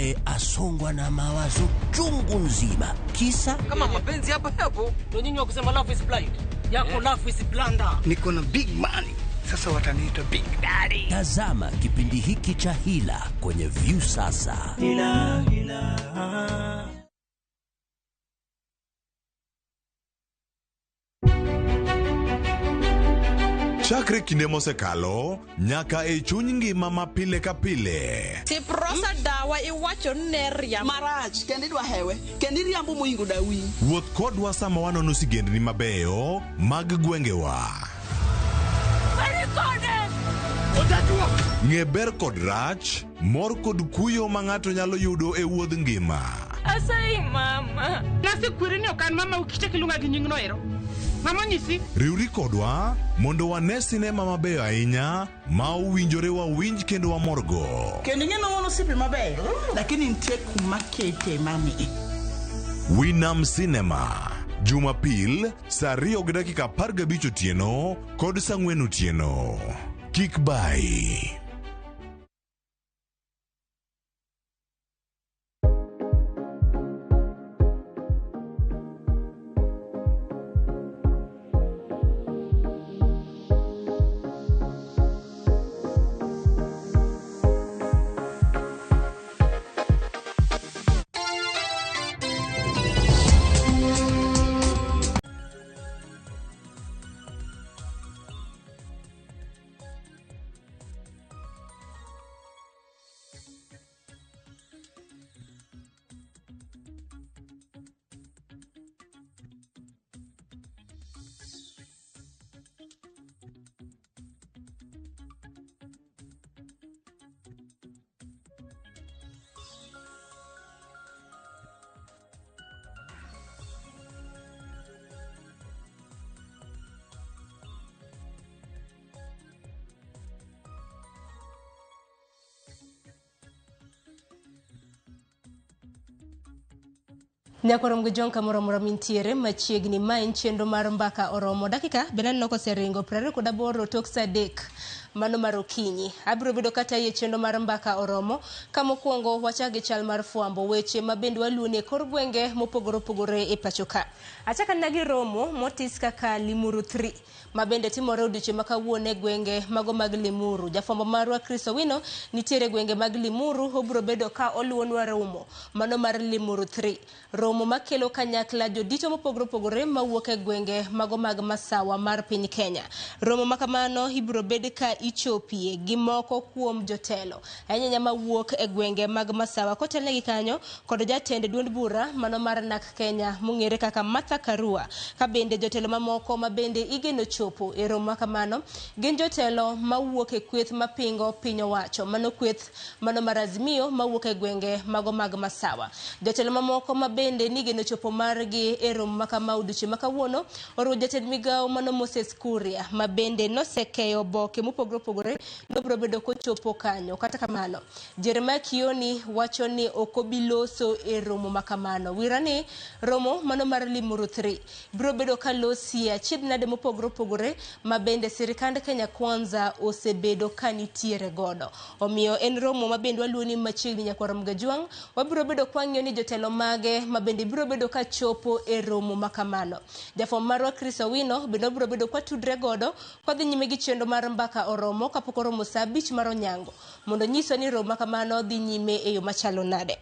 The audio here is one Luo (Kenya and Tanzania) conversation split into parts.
ambaye asongwa na mawazo chungu nzima. Kisa kama mapenzi hapo. Ndio nyinyi wa kusema love is blind. Yako love is blunder. Niko na big money. Sasa wataniita Big Daddy. Tazama kipindi hiki cha Hila kwenye View sasa. Hila. Chakre kinde mosekalo nyaka e chuny ngima mapile ka pile. Tiprosa dawa iwacho neria marach kendi dwa hewe kendi riambo moingo dawi. Wuoth kodwa sama wanono sigendni mabeyo mag gwengewa. Ng'e ber kod rach, mor kod kuyo ma ng'ato nyalo yudo e wuodh ngima. Asai mama. Nasi kwirini okan mama ukiche kilunga gi nying noero. Mama nyisi. Riuri kodwa mondo wane sinema mabeyo ahinya ma uwinjore wawinj kendo wamorgo. Kendi ng'eno wono sipi mabeyo lakini nitie kuma kete mami. Winam Cinema Jumapil saa 2:15 otieno kod saa 4 otieno. Kik bai. Nyakoro mgujonka moro mintiere machiegni ma en chenro mar mbaka oromo dakika benano ko seringo 28 tok sadek mano mar okinyi. Abiro bedo kata ye chenro mar mbaka oromo kama kuongo wachage chal mar fuambo weche mabende waluone kor gwenge mopogore e pachoka. Achaka nagi romo motis kaka Limuru 3 mabende timore odiochieng' makawuone gwenge mago mag Limuru. Jafwambo marwa Chris Owino nitiere gwenge mag Limuru, obiro bedo ka oluonwa romo mano mar Limuru 3. Romo makelo kanyakla jodito mopogore mawuok e gwenge mago mag masawa mar piny Kenya. Romo makamano ibiro bed ka ichopie gi moko kuom jotelo ahinya mawuok e gwenge mag masawa kotelnegi kanyo kod jatend duond bura mano mar NAK Kenya mong'ere kaka Martha Karua. Ka bende jotelo mamoko mabende igeno chopo e romo makamano gin jotelo mawuok e kweth mapingo piny owacho, mano kweth mano mar Azimio mawuok e gwenge mago mag masawa. Jotelo mamoko mabende nigeno chopo margi e romo makama odiochieng' makawuono oruo jatend migawo mano Moses Kuria mabende nosekeyo boke mopogore nobiro bedo kochopo kanyo. Kata kamano Jeremiah Kioni wacho ni okobiloso e romo makamano. Wirani romo mano mar Limuru 3 biro bedo kalosi achiedhnade mopogore mabende sirikand Kenya Kwanza osebedo kanitiere godo. Omiyo en romo mabende waluoni machiegni Nyakwaro Mgajwang'. Wabiro bedo kwang'yo ni jotelo mage mabende biro bedo ka chopo e romo makamano. Jafwambo marwa Chris Owino bende biro bedo kwa tudre godo kodhi nyime gi chenro mar mbaka oromo kapok oromo saa 5 mar onyango mondo nyiso ni romo makamano dhi nyime e yo machalo nade.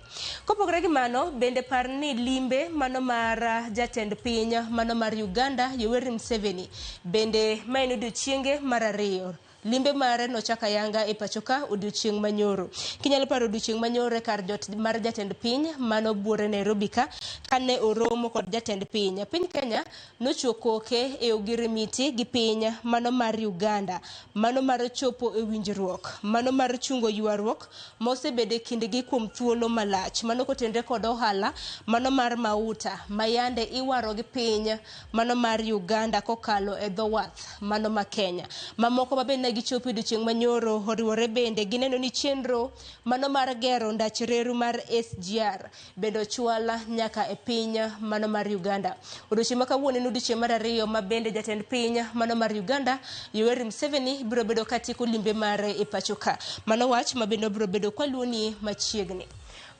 Kopogore gi mano bende par ni limbe mano mar jatend piny mano mar Uganda Yoweri Museveni bende maen odiochienge mar 2. Limbe mare no chaka yanga e pachoka odiochieng' manyoro. Kinyalo paro odiochieng' manyoro kar mar jatend piny mano buore Nairobi ka kane oromo kod jatend piny. Piny Kenya nochuo koke e ogirimiti gi piny mano mar Uganda, mano mar chopo e winjruok, mano mar chungo ywaruok mosebede kindgi kuom thuolo malach, mano kotendre kod ohala mano mar mauta mayande iwaro gi piny mano mar Uganda kokalo e dho wath mano ma Kenya. Mamoko mabende gichopo odiochieng' manyoro oriwore bende gineno ni chenro mano mar gero ndach reru mar SGR bende ochwala nyaka e piny mano mar Uganda. Odiochieng' makawuono en odiochieng' mar 2 mabende jatend piny mano mar Uganda Yoweri Museveni biro bedo katieko limbe mare e pachoka. Mano wach mabende biro bedo kwaluoni machiegni.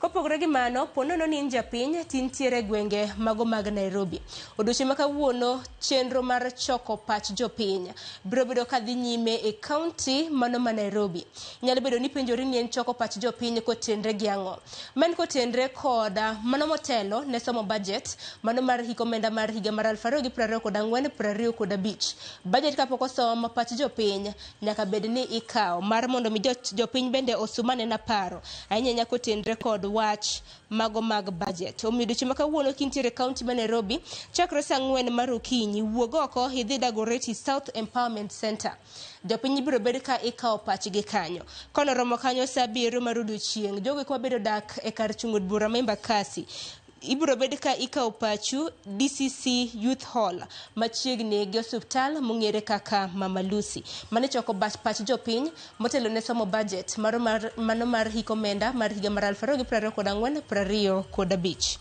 Kopogore gi mano, ponono ni japiny tintiere gwenge mago mag Nairobi. Odiochieng' ma kawuono chenro mar choko pach jopiny biro bedo ka dhi nyime e kaunti mano ma Nairobi. Nyalo bedo ni penjori ni en choko pach jopiny kotenre gi ang'o. Man kotenre koda mano motelo ne somo budget mano mar hikomenda mar higa mar 2024-2025. Budget kapok osom pach jopiny nyaka bed ni ikaw mar mondo mi jopiny bende osumane na paro. Ahinya nyako tenre kod wach mago mag budget. Omiyo odiochieng' ma kawuono kintiere kaunti ma Nairobi, chakre saa 4 mar okinyi, wuog oko idhi Dagoretti South Empowerment Center. Jopiny biro bedo ka ikaw pachgi kanyo. Kono romo kanyo saa 7 mar odiochieng', jogo kwa bedo dak e kar chung'o od bura ma Embakasi. Ibiro bedo ka ikaw pachu DCC Youth Hall machiegni gi osiptal mong'ere kaka Mama Lucy. Mane choko pach jopiny motelo ne somo budget mano mar hikomenda mar higa mar 2024-2025.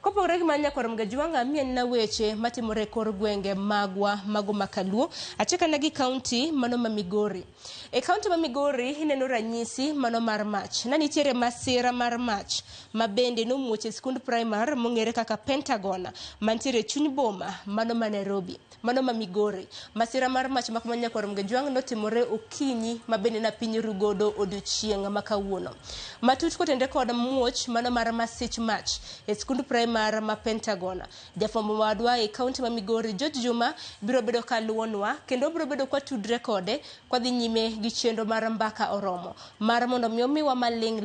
Kopogore gi manya korom ga juanga mien na weche matimore kor gwenge magwa mago makaluo acheka na gi county mano ma Migori. E county ma Migori ineno ranyisi mano mar mach. Na nitiere masira mar mach mabende no muoche skund primary mong'ere kaka Pentagon mantiere chuny boma mano ma Nairobi. Mano ma Migori. Masira mar mach makamanya korom ga juang notimore okinyi mabende na piny rugodo odiochieng' makawuono. Matut kotende kod muoch mano mar masich mach e skund primary ma Pentagon. Jafombo wadwa e kaunti ma Migori George Juma biro bedo ka luonwa kendo biro bedo kwa tudre kode kwa dhi nyime gi chenro mar mbaka oromo mar mondo miwa maling'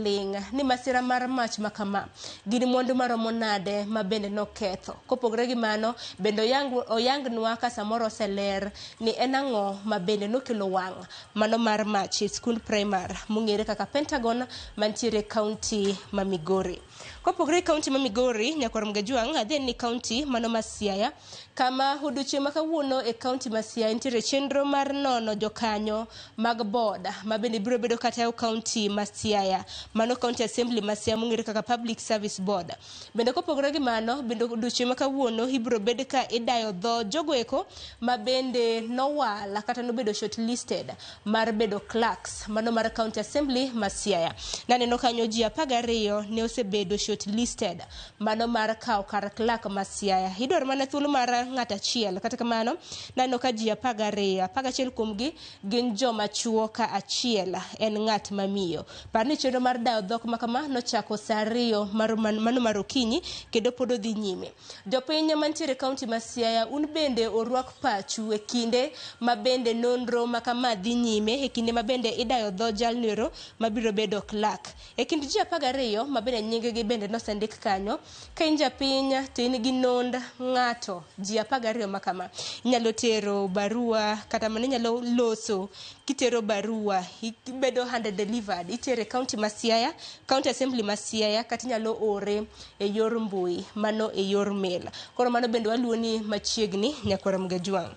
ni masira mar mach makama gini mwandu maromo nade mabende noketho. Kopogore gi mano bendo oyangnwa ka samoro oseler ni enang'o mabende nokelo wang' mano mar mach e skund primary mong'ere kaka Pentagon mantiere kaunti ma Migori. Kopogore kaunti ma Migori nyakorom ga juang adhi ni kaunti mano ma Siaya kama odiochieng' ma kawuono e kaunti ma Siaya nitiere chenro mar nono jokanyo mag boda mabende biro bedo kata kaunti ma Siaya mano kaunti assembly ma Siaya mong'ere kaka Public Service Board. Bende kopogore gi mano bende odiochieng' ma kawuono ibiro bedo ka idayo dho jogo eko mabende nowala kata nobedo shortlisted mar bedo clerks mano mar county assembly ma Siaya. Naneno kanyo ji 12 ne osebedo shortlisted mano mar kaw kar clerk ma Siaya. Idwaro mana thuolo mar ng'at achiel kata kamano naneno ka ji 12 kuomgi gin joma chuo ka achiel en ng'at mamiyo. Parni chenro mar dayo dhok makama nochako saa 2 mano mar okinyi kendo pod odhi nyime. Jopiny mantiere kaunti ma Siaya un bende orwak pachu e kinde mabende nonro makama dhi nyime e kinde mabende idayo dho jalnero mabiro bedo clerk. E kind ji 12 mabende nyingegi bende nosendik kanyo ka inja piny to in gi nond ng'ato ji 12 makama inyalo tero barua kata mane inyalo loso kitero barua ibedo hand delivered itere county ma Siaya county assembly ma Siaya kata inyalo ore e yor mbui mano e yor mail. Koro mano bende waluoni machiegni nyakoram ga juang.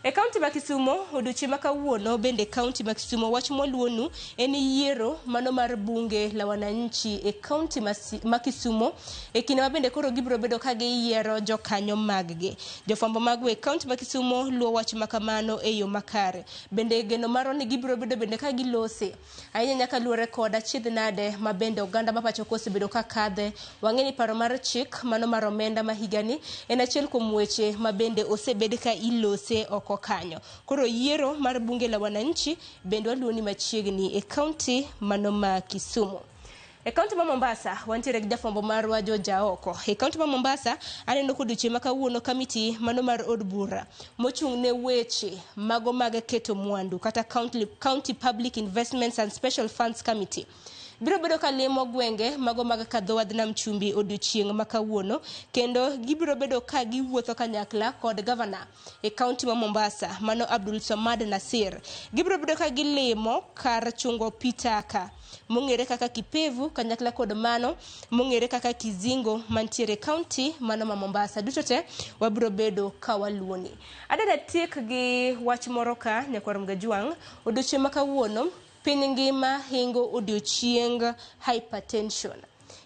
E kaunti ma Kisumo odiochieng' ma kawuono bende kaunti ma Kisumo wach moluonu en yiero mano mar bunge la wananchi e kaunti ma Kisumo e kinde ma bende koro gibiro bedo ka giyiero jokanyo maggi. Jofwambo magwe e kaunti ma Kisumo luwo wach makamano e yo makare. Bende geno maro ni gibiro bedo bende ka gilose. Ahinya nyaka luore kod achiedh nade ma bende oganda ma pacho kosebedo ka kadhe. Wang'eni paro mar chik mano mar omenda ma higani en achiel kuom weche ma bende osebed ka ilose oko kanyo. Koro yiero mar bunge la wananchi bende waluoni machiegni e kaunti mano ma Kisumu. E kaunti ma Mombasa wantiere gi jafwambo marwa George Aoko. E kaunti ma Mombasa aneno kodiochieng' ma kawuono kamiti mano mar od bura mochung' ne weche mago mag keto mwandu kata county public investments and special funds committee biro bedo ka limo gwenge mago mag kadho wadh nam chumbi odiochieng' ma kawuono kendo gibiro bedo ka giwuotho kanyakla kod governor e kaunti ma Mombasa mano Abdul Samad Nasir. Gibiro bedo ka gilimo kar chungo pitaka mong'ere kaka Kipevu kanyakla kod mano mong'ere kaka Kizingo mantiere kaunti mano ma Mombasa. Duto te wabiro bedo ka waluoni. Adada tiek gi wach moro ka nyakoram ga juang odiochieng' ma kawuono piny ngima hingo odiochieng' hypertension.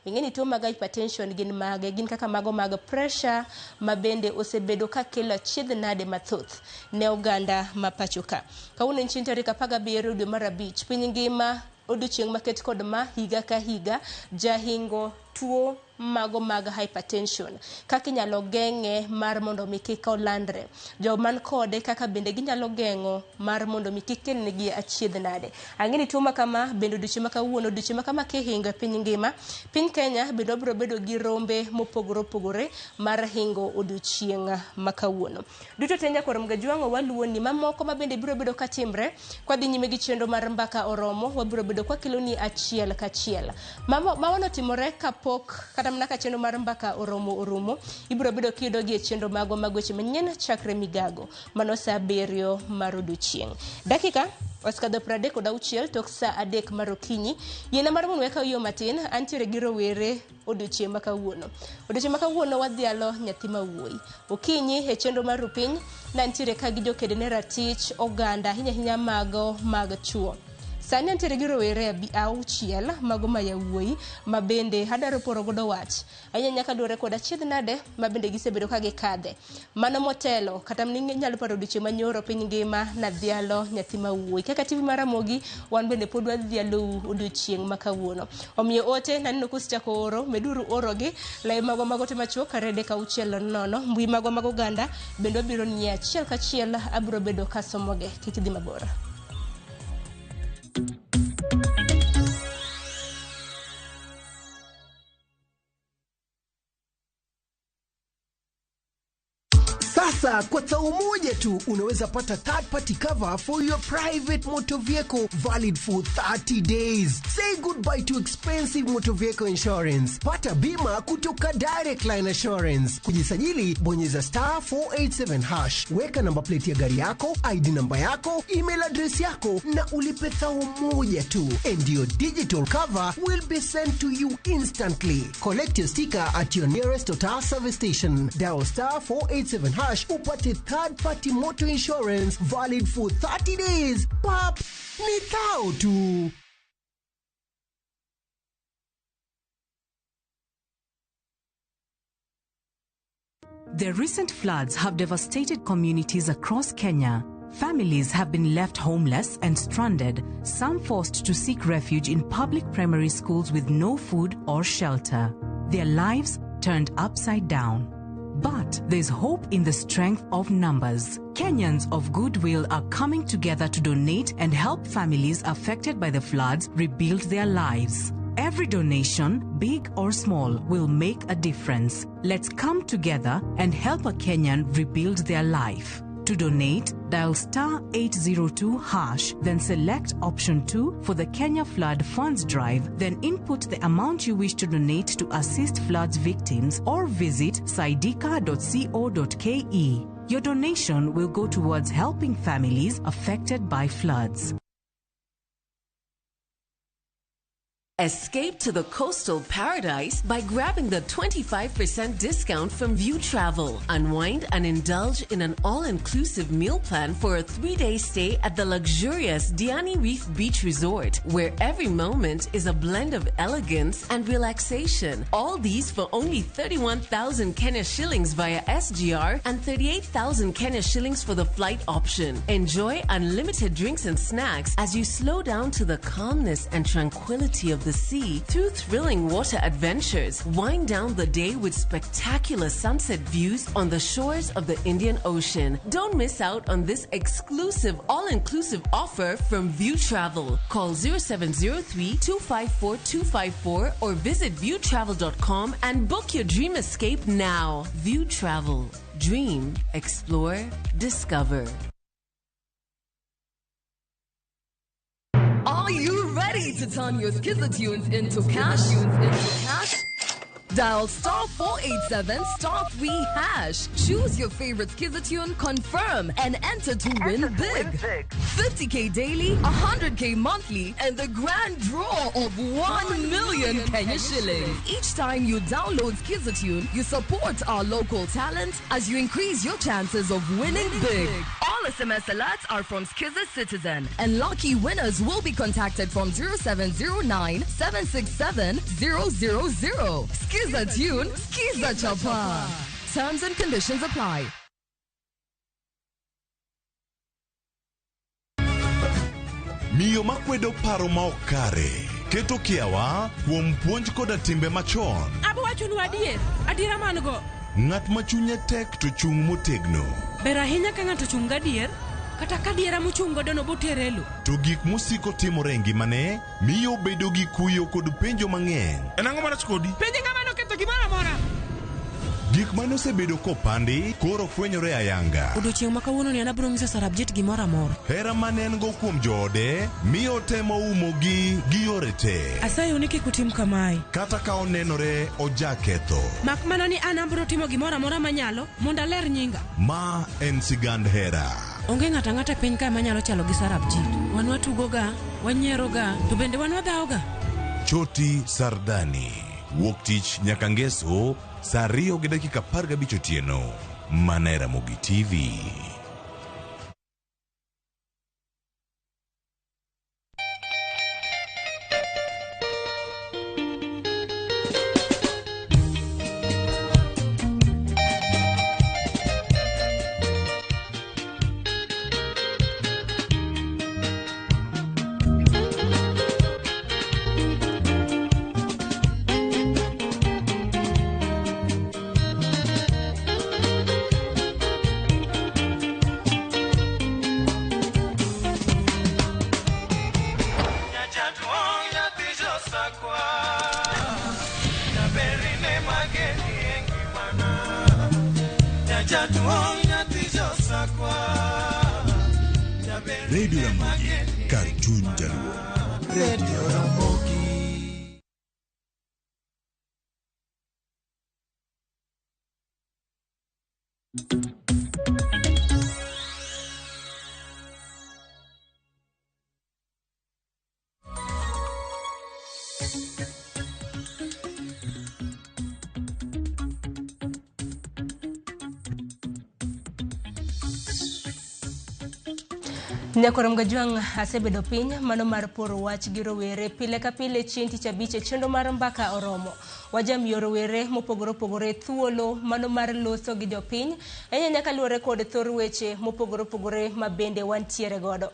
Ing'eni tuo mag hypertension gin kaka mago mag pressure mabende osebedo ka kelo achiedh nade mathoth ne oganda ma pacho ka. Kawuono chieng' tarik 17 dwe mar 5 piny ngima odiochieng' maket kod ma higa ka higa jahingo tuo mago mag hypertension kaka inyalo geng'e mar mondo mi kik olandre joman kode kaka bende ginyalo geng'o mar mondo mi kik kelnegi achiedh nade ang'eni tuo makama bende odiochieng' makawuono odiochieng' makama kihingo e piny ngima piny Kenya bende biro bedo gi rombe mopogore opogore mar hingo odiochieng' makawuono duto te nyakorom gajwang'o waluoni mamoko ma bende biro bedo katimre kwa dhi nyime gi chenro mar mbaka oromo wabiro bedo kwa keloni achiel kachiel mawano timore kapok kata mana ka chenro mar mbaka orumo ibiro bedo kido gi chenro mago weche manyien chakre migago mano saa 7 mar odiochieng' dakika oskadho 36 tok saa 3 mar okinyi yiena mar mon weka yo matin antiere gi rowere odiochieng' makawuono wadhialo nyathi mawuoyi okinyi e chenro mar rupiny nantiere ka gi jokedne ratich oganda hinya mago mag chuo sani antiere gi rowere 6 mago mayawuoyi ma bende adaro poro godo wach nyaka luore kod achiedh nade ma bende gisebedo ka gikadhe mano motelo kata nyalo paro odiochieng' manyoro piny ngima na dhialo nyathi mawuoyi kaka TV maramogi wan bende pod wadhialo odiochieng' makawuono omiyo ote naneno kusichako oro meduru orogi live mago te machuok karede ka 600 mbui mago mag oganda bende biro nie achiel kachiel abiro bedo kasomoge kik dhi mabor. Sasa kwa tao moja tu unaweza pata third party cover for your private motor vehicle valid for 30 days. Say goodbye to expensive motor vehicle insurance. Pata bima kutoka Direct Line Assurance. Kujisajili bonyeza *487#. Weka namba plate ya gari yako, ID namba yako, email address yako na ulipe thao moja tu. And your digital cover will be sent to you instantly. Collect your sticker at your nearest Total service station. Dial *487# upate third party motor insurance valid for 30 days. Pap, ni thao tu. The recent floods have devastated communities across Kenya. Families have been left homeless and stranded, some forced to seek refuge in public primary schools with no food or shelter. Their lives turned upside down. But there's hope in the strength of numbers. Kenyans of goodwill are coming together to donate and help families affected by the floods rebuild their lives. Every donation, big or small, will make a difference. Let's come together and help a Kenyan rebuild their life. To donate, dial *802#, then select option 2 for the Kenya Flood Funds Drive, then input the amount you wish to donate to assist floods victims or visit saidika.co.ke. Your donation will go towards helping families affected by floods. Escape to the coastal paradise by grabbing the 25% discount from View Travel. Unwind and indulge in an all-inclusive meal plan for a 3-day stay at the luxurious Diani Reef Beach Resort, where every moment is a blend of elegance and relaxation. All these for only 31,000 Kenya shillings via SGR and 38,000 Kenya shillings for the flight option. Enjoy unlimited drinks and snacks as you slow down to the calmness and tranquility of the sea through thrilling water adventures. Wind down the day with spectacular sunset views on the shores of the Indian Ocean. Don't miss out on this exclusive all-inclusive offer from View Travel. Call 0703-254-254 or visit viewtravel.com and book your dream escape now. View Travel. Dream, explore, discover. Are you ready to turn your Skizzer-tunes into cash? Dial *487*3#. Choose your favorite Skizzer-tune, confirm, and enter to win big. 50K daily, 100K monthly, and the grand draw of 1 million Kenya shillings. Each time you download Skizzer-tune, you support our local talent as you increase your chances of winning big. All SMS alerts are from Skizzer Citizen, and lucky winners will be contacted from 0709-767-000. Skizzer-tune, Skizzer Chapa. Terms and conditions apply. miyo makwedo paro ma ok kare, keto kiawa kuom puonj koda timbe machon. Abo wachonu adiera man go. Ng'at ma chunye tek to chung' motegno. Ber ahinya ka ng'ato chung' gadier, kata ka diera mochung' godo no boterelo. To gik mosiko timore e ngimane miyo bedo gi kuyo kod penjo mang'eny. En ang'o marach kodi? Penjo ng'ama noketho gimoro amora. Gik mane osebedo kopandi koro fwenyore ayanga. Odiochieng' ma kawuono ni an abiro ng'iso Sarabjit gimoro amora. Hera mane en go kuom joode miyo temo umogi gi yore te. Asayo ni kik utim kamae. Kata ka onenore ojaketho. Mak mana ni an abiro timo gimoro amora manyalo mondo aler nyinga. Ma en sigand hera. Onge ng'ata ng'ata piny ka manyalo chalo gi Sarabjit. Wan watugoga, wanyieroga, to bende wan wadhaoga. Choti Sardani. Wuok tich nyaka ngeso saa 2:15 otieno. Mana Ramogi TV. Radio Ramogi, Cartoon Jaluo. Radio Ramogi. Nyakoram Gajwang' asebedo piny mano mar poro wach gi rowere pile ka pile chieng' tich abich e chenro mar mbaka oromo. Wajamiyo rowere mopogore opogore thuolo mano mar loso gi jopiny nyaka luwore kod thor weche mopogore opogore ma bende wantiere godo.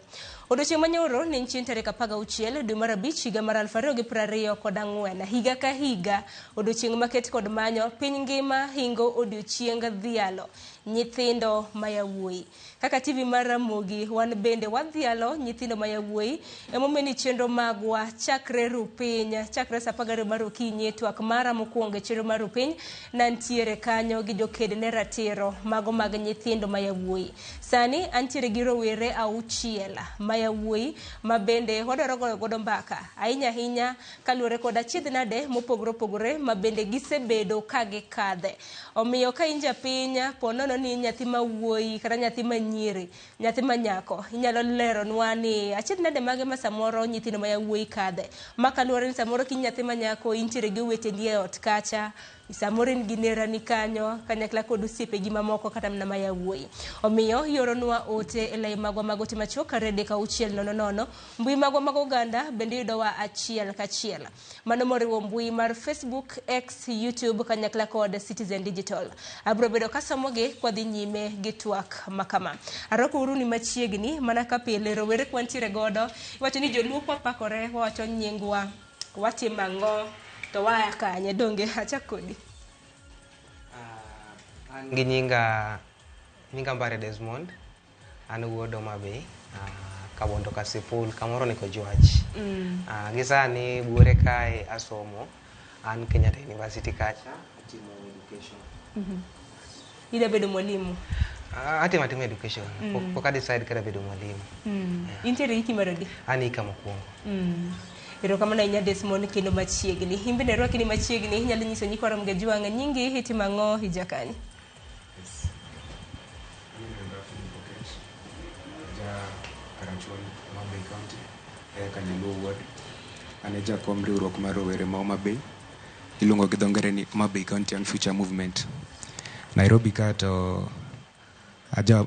Odiochieng' manyoro ne chieng' tarik 16 dwe mar 5 higa mar 2024. Higa ka higa odiochieng' maket kod manyo piny ngima hingo odiochieng' dhialo nyithindo mayawuoyi. Kaka TV mar Ramogi wan bende wadhialo nyithindo mayawuoyi emomeni chenro magwa chakre rupiny chakre saa 12 mar okinyi twak mara mokwongo chenro mar rupiny nantiere kanyo gi joked ne ratiro mago mag nyithindo mayawuoyi. Sani antiere gi rowere 6 mayawuoyi ma bende wadwaro godo mbaka ahinya kaluwore kod achiedh nade mopogore opogore ma bende gisebedo ka gikadhe. Omiyo ka inja piny ponono ni nyathi mawuoyi kata nyathi manyiri nyathi manyako inyalo lero nwa ni achiedh nade mage ma samoro nyithindo mayawuoyi kadhe makaluwore ni samoro ki nyathi manyako intiere gi wetendi e ot kacha samoro in gi nerani kanyo kanyakla kod osiepe gi mamoko kata mna mayawuoyi. Omiyo yoronwa ote e lai magwa magote machuok rede ka 600 mbui magwa mag oganda bende yudowa achiel kachiel mano moriwo mbui mar Facebook, X, YouTube kanyakla kod Citizen Digital. Abro bedo kasomogi kwa dhi nyime gi twak makama. Aroko uru ni machiegni mana ka pile rowere kwantiere godo iwacho ni joluo kwa pakore wacho nyingwa watimo ang'o to waya kanye donge acha kodi. An gi nyinga Mbare Desmond an wuod Homabay kabondo kasipul kamoro ni Kojwach. Gisani buore kae asomo an Kenyatta University kacha atimo education. Ida bedo mwalimu? Atimo education. Poka decide kada bedo mwalimu. Intiere hiki marodi? Ani kama kuongo. Ero kama na inya Desmond kendo machiegni. Himbe ne rwaki ni machiegni nyalo nyiso Nyakoram Gajwang' nyingi hitima ng'o hijakani. Kanyaluo Ward. Ane jakom riwruok mar rowere ma Homabay. Iluongo gi dho ngere ni Homabay County and Future Movement. Nairobi ka to aja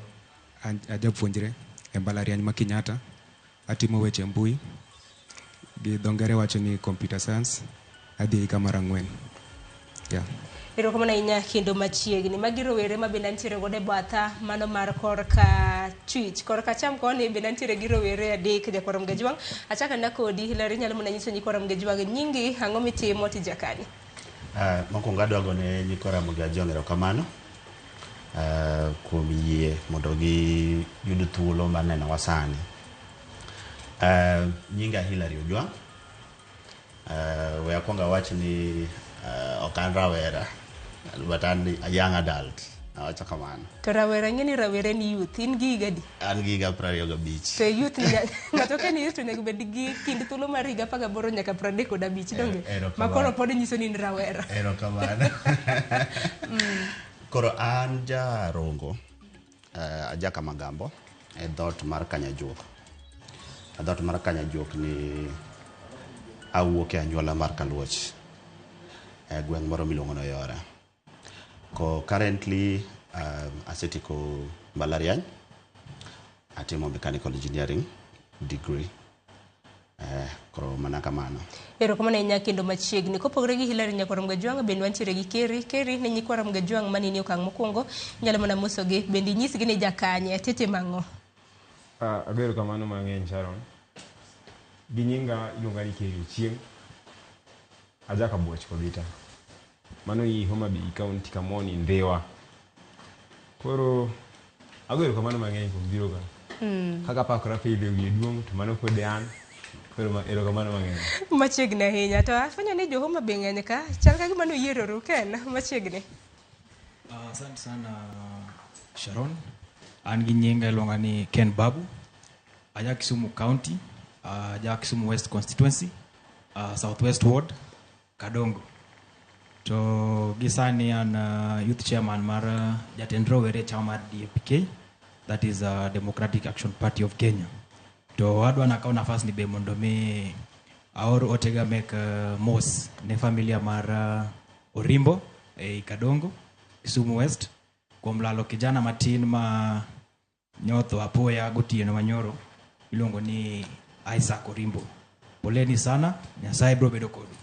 puonjre e mbalariany ma Kenyatta. Atimo weche mbui. Gi dho ngere wacho ni computer science. Adhi hika mar 4. Yeah. Erokamano ahinya kendo machiegni magi rowere ma bende nitiere godo e batha mano mar korka chwich korka cham koni bende nitiere gi rowere adek Jakwaram Gajwang'. Achaka na kodi Hilary, nyalo mana nyiso Jakwaram Gajwang' nyingi, ang'o mitimo tija kani? Mokwongo adwa gone Jakwaram Gajwang' erokamano kuom yie mondo giyud thuolo mar nenowa sani. Nyinga Hilary Ojwang', we akwongo awach ni ok an rawera, but I'm a young adult. Awacho kamano. To rawera ng'eni rawera ni youth, in gi higa di? An gi higa 25. To youth ni ng'ato ka ni youth to nego bed gi kind thuolo mar higa 18 nyaka 35 donge. Ma koro pod nyiso ni rawera. Erokamano. Koro an jarongo, ajaka Magambo e dhot mar Kanyajuok. E dhot mar Kanyajuok ni awuok e anyuola mar Kaluoch. Gweng' moro miluongo no Yora. Ko currently asetieko mbalariany, atimo mechanical engineering degree. Koro mana kamano. Erokamano ahinya kendo machiegni. Kopogore gi Hilary Jakwaram Gajwang' bende wantiere gi Keri ne Jakwaram Gajwang' manini okang' mokwongo, nyalo mana mosogi bende nyisgi ni jakanye tete mang'o. Agero kamano mang'eny Sharon. Gi nyinga iluonga ni Keri Ochieng'. Ajaka Buoch Kobita. Mano i Homa Bay County kamoni Ndhewa. Koro agero kamano mang'eny kuom biro ka. Kaka pakora pile wiye duong' to mano pod an. Koro erokamano mang'eny. Machiegni ahinya to afwenyo ni jo Homa Bay ng'eny ka. Chal ka gima noyieroru ken machiegni. Asante sana Sharon. An gi nyinga iluonga ni Ken Babu. Aja Kisumu County, aja Kisumu West Constituency, Southwest Ward, Kadongo. To gisani an youth chairman mar jatend rowere chama mar DAPK, that is Democratic Action Party of Kenya. To adwa na kawo nafas ni be mondo mi aor otega mek mos ne familia mar Orimbo e Kadongo, Kisumu West, kuom lalo kijana matin ma nyotho apoya gotieno manyoro iluongo ni Isaac Orimbo. Poleni sana, Nyasaye bro bedo kodu.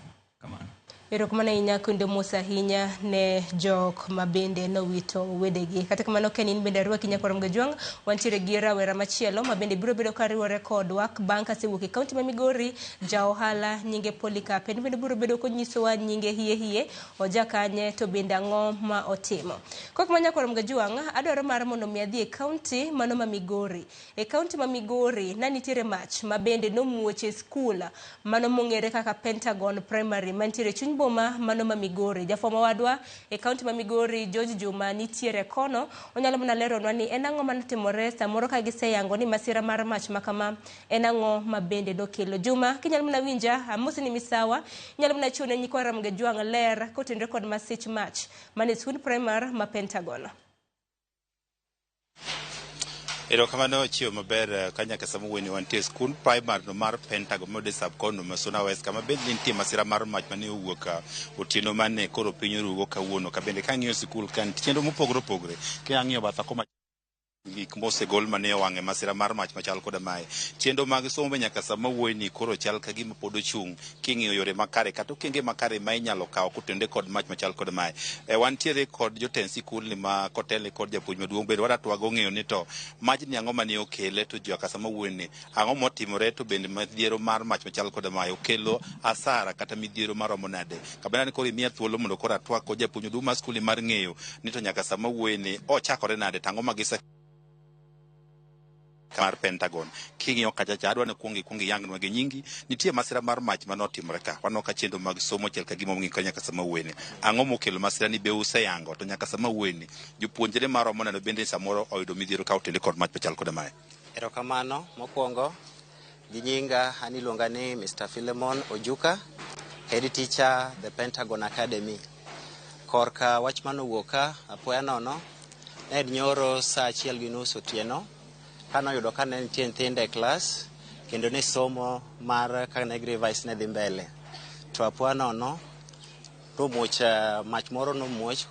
Kamano. Erokamano ahinya kendo mos ahinya ne jok mabende nowito wedegi. Kata kamano kenin bende rwaki Jakwaram Gajwang', wantiere gi rawera machielo mabende biro bedo kariwore kodwa bang' kasewuok e kaunti ma Migori, ja ohala nyinge Polycarp bende biro bedo konyisowa nyinge hie ojakanye to bende ang'o ma otimo. Kok ma Jakwaram Gajwang', adwaro mar mondo mi adhi e kaunti mano ma Migori. E kaunti ma Migori nitiere mach mabende nomuoche skul mano mong'ere kaka Pentagon Primary mantiere chuny boma mano ma Migori. Jafwambo wadwa e kaunti ma Migori George Juma nitiere kono, onyalo mana leronwa ni en ang'o manotimore samoro ka giseyango ni masira mar mach makama en ang'o mabende nokelo. Juma, kinyalo mana winja amosi ni misawa, nyalo mana chiwo ne Jakwaram Gajwang' ler kotenore kod masich mach mane skul primary ma Pentagon. Erokamano chiwo maber kanyaka samuweni wantie skul primary no mar Pentagon mode subcono Masuna West kama bende nitie masira mar mach mane owuok otieno mane koro piny orugo kawuono ka bende kang'iyo skul kan chenro mopogore opogore kang'iyo batha koma gik mosegol mane owang'e masira mar mach machal koda mae. Chenro mag somo nyaka sama wuoyni koro chal ka gima pod ochung' king'iyo yore makare kata okenge makare ma inyalo kawo kotende kod mach machal koda mae. Wantiere kod jotend sikul ni ma kotele kod japuonj maduong' bende waratwago ng'eyo ni to majni ang'o mane okele to nyaka sama wuoyni ang'o motimore to bende midhiero mar mach machal koda mae okelo asara kata midhiero maromo nade. Kabana ni koro imiya thuolo mondo koro atwak kod japuonj maduong' mar skul mar ng'eyo ni to nyaka sama wuoyni ochakore nade tang'o magise mar Pentagon. King'iyo kachacha adwa ni kuongi yangnwa gi nyingi nitie masira mar mach manotimore ka. Wano ka chenro mag somo chel ka gima ng'iko nyaka sama wuoyni. Ang'o mokelo masira ni be useyango to nyaka sama wuoyni jopuonjre maromo nade bende samoro oyudo midhiero ka otende kod mach machal koda mae. Erokamano mokwongo gi nyinga aniluonga ni Mr. Philemon Ojuka, head teacher the Pentagon Academy. Korka wach manowuok ka apoya nono ne nyoro saa 1:30 otieno kanoyudo ka ne nitie nyithindo e klas kendo ne somo mar Carnegie Vice ne dhi mbele. To apoya nono nomuoch mach moro nomuoch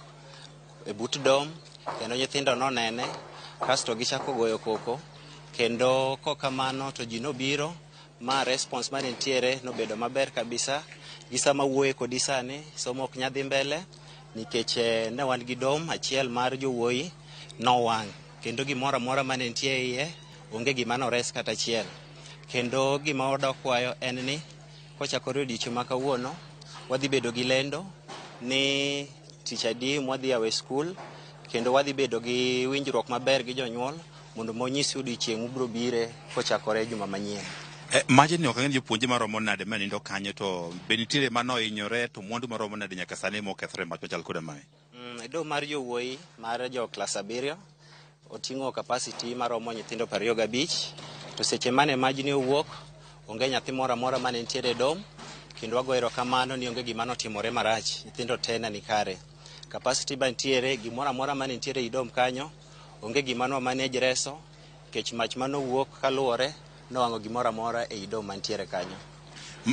e but dom kendo nyithindo nonene kasto gichako goyo koko kendo kokamano to ji nobiro ma response mane nitiere nobedo maber kabisa. Gisama wuoye kodi sani somo ok nyadhi mbele nikech ne wan gi dom achiel mar jowuoyi nowang' kendo gimoro amora mane nitie iye onge gima nores kata achiel. Kendo gima wadok kwayo en ni kochakore odiochieng' ma kawuono wadhi bedo gi lendo ni tich adi mwadhi yawe skul, kendo wadhi bedo gi winjruok maber gi jonyuol mondo monyisi odiochieng' mubiro bire kochakore juma manyien. Majni ok ang'e jopuonje maromo nade ma nindo kanyo, to be nitiere mano hinyore, to mwandu maromo nade nyaka sani mokethre mach machal koda mae? Dom mar jowuoyi mar jo klas 7 oting'o capacity maromo nyithindo 25, to seche mane majni owuok onge nyathi moro amora mane nitiere dom, kendo wago erokamano ni onge gima notimore marach, nyithindo te ne ni kare. Capacity ba nitiere, gimoro amora mane nitiere i dom kanyo onge gima no manage reso, kech mach manowuok kaluwore nowang'o gimoro amora e dom mantiere kanyo.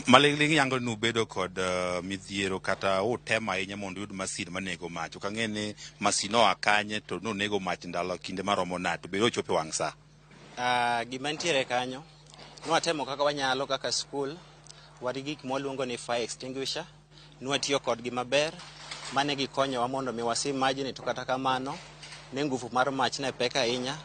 Maling'ling yango nubedo kod midhiero kata utema ahinya mondo uyud masin manego mach. Ok ang'e ni masin oa kanye to nonego mach ndalo kinde maromo nade, to be ochopo e wang' sa? Gima nitiere kanyo, nwatemo kaka wanyalo kaka skul, wadi gik mwaluongo ni fire extinguisher, nwatiyo kodgi maber, mane gikonyowa mondo mi wasim majni, to kata kamano ne nguvu mar mach ne pek ahinya,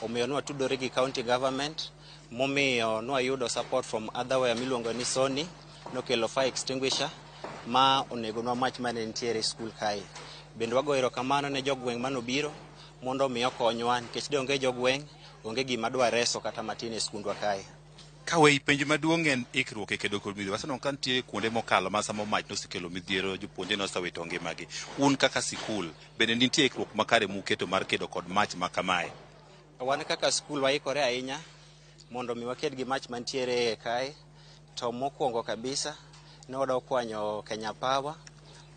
omiyo nwatudore gi county government, momiyo nwayudo support from otherwhere miluongo ni Sony, nokelo fire extinguisher ma onegonwa mach mane nitiere skul kae. Bende wago erokamano ne jogweng' manobiro mondo omiyo konywa, nikech de onge jogweng' onge gima dwa reso kata matin e skundwa kae. Kawe penjo maduong' en ikruok e kedo kod midhiero. Waseneno ka nitie kuonde mokalo ma samo mach nosekelo midhiero, jopuonje nosewito ngimagi. Un kaka sikul, bende nitie ikruok makare muketo mar kedo kod mach ma kamae? Wan kaka skul waikore ahinya mondo mi waked gi mach mantiere kae. To mokwongo kabisa ne wadwa kwanyo Kenya Power,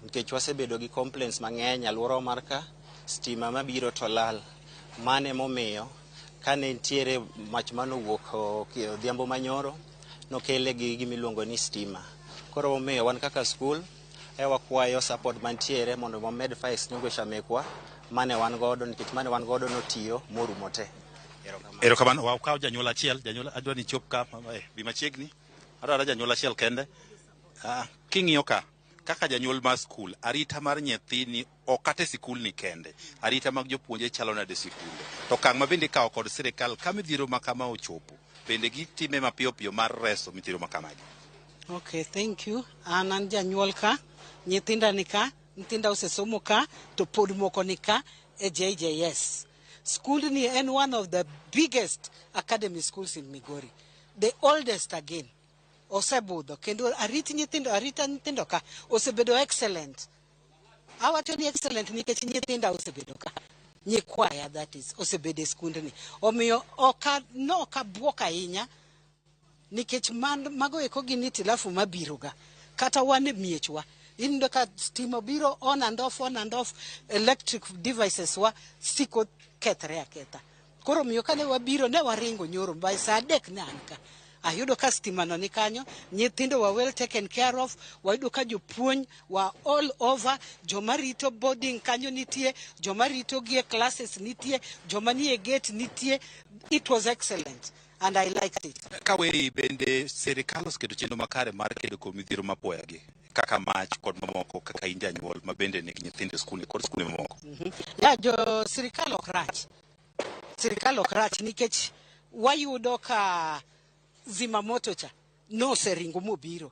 nikech wasebedo gi complaints mang'eny alwora mar ka, stima mabiro to lal. Mane momiyo kane ntiere mach manowuok odhiambo manyoro nokele gi gimiluongo ni stima. Koro momiyo wan kaka skul wakwayo support mantiere mondo wamed fire extinguisher mekwa mane wan godo, nikech mane wan godo notiyo morumo te. Erokamano. Wakaw janyuol achiel, janyuol adwa ni chop ka bi machiegni. Adwaro janyuol achiel kende. King'iyo ka kaka janyuol mar skul, arita mar nyathini ok ate sikul ni kende, arita mag jopuonje chalo nade sikunde, to okang' ma bende ikawo kod sirikal ka midhiero ma kama ochopo, bende gitime mapiyo piyo mar reso midhiero ma kamagi? Okay, thank you. An janyuol ka, nyithinda ni ka, nyithinda osesomo ka, to pod moko ni ka e JJS. School ni en one of the biggest academy schools in Migori, the oldest again. Osebudho kendo arita nyithindo ka osebedo excellent. Awacho ni excellent nikech nyithinda osebedo ka, nyikwaya that is, osebedo e skund ni. Omiyo okabuok ahinya nikech mago eko gin itilafu mabiro ga. Kata wan e miechwa, inindo ka stima biro on and off, electric devices wa siko kethre aketha. Koro miyo kane wabiro ne waringo nyoro by saa 3 ne an ka. Ayudo ka stima no ni kanyo, nyithindo wa well taken care of, wayudo ka jopuonj wa all over, joma rito boarding kanyo nitie, joma rito gie classes nitie, joma nie gate nitie. It was excellent and I liked it. Kawe bende serikal oseketo chenro makare mar kedo kod midhiero mapoya gi kaka mach kod mamoko, kaka in janyuol ma bende nigi nyithindo skul kod skunde mamoko? Ya jo sirikal ok rach. Sirikal ok rach nikech wayudo ka zimamoto cha no seringo mobiro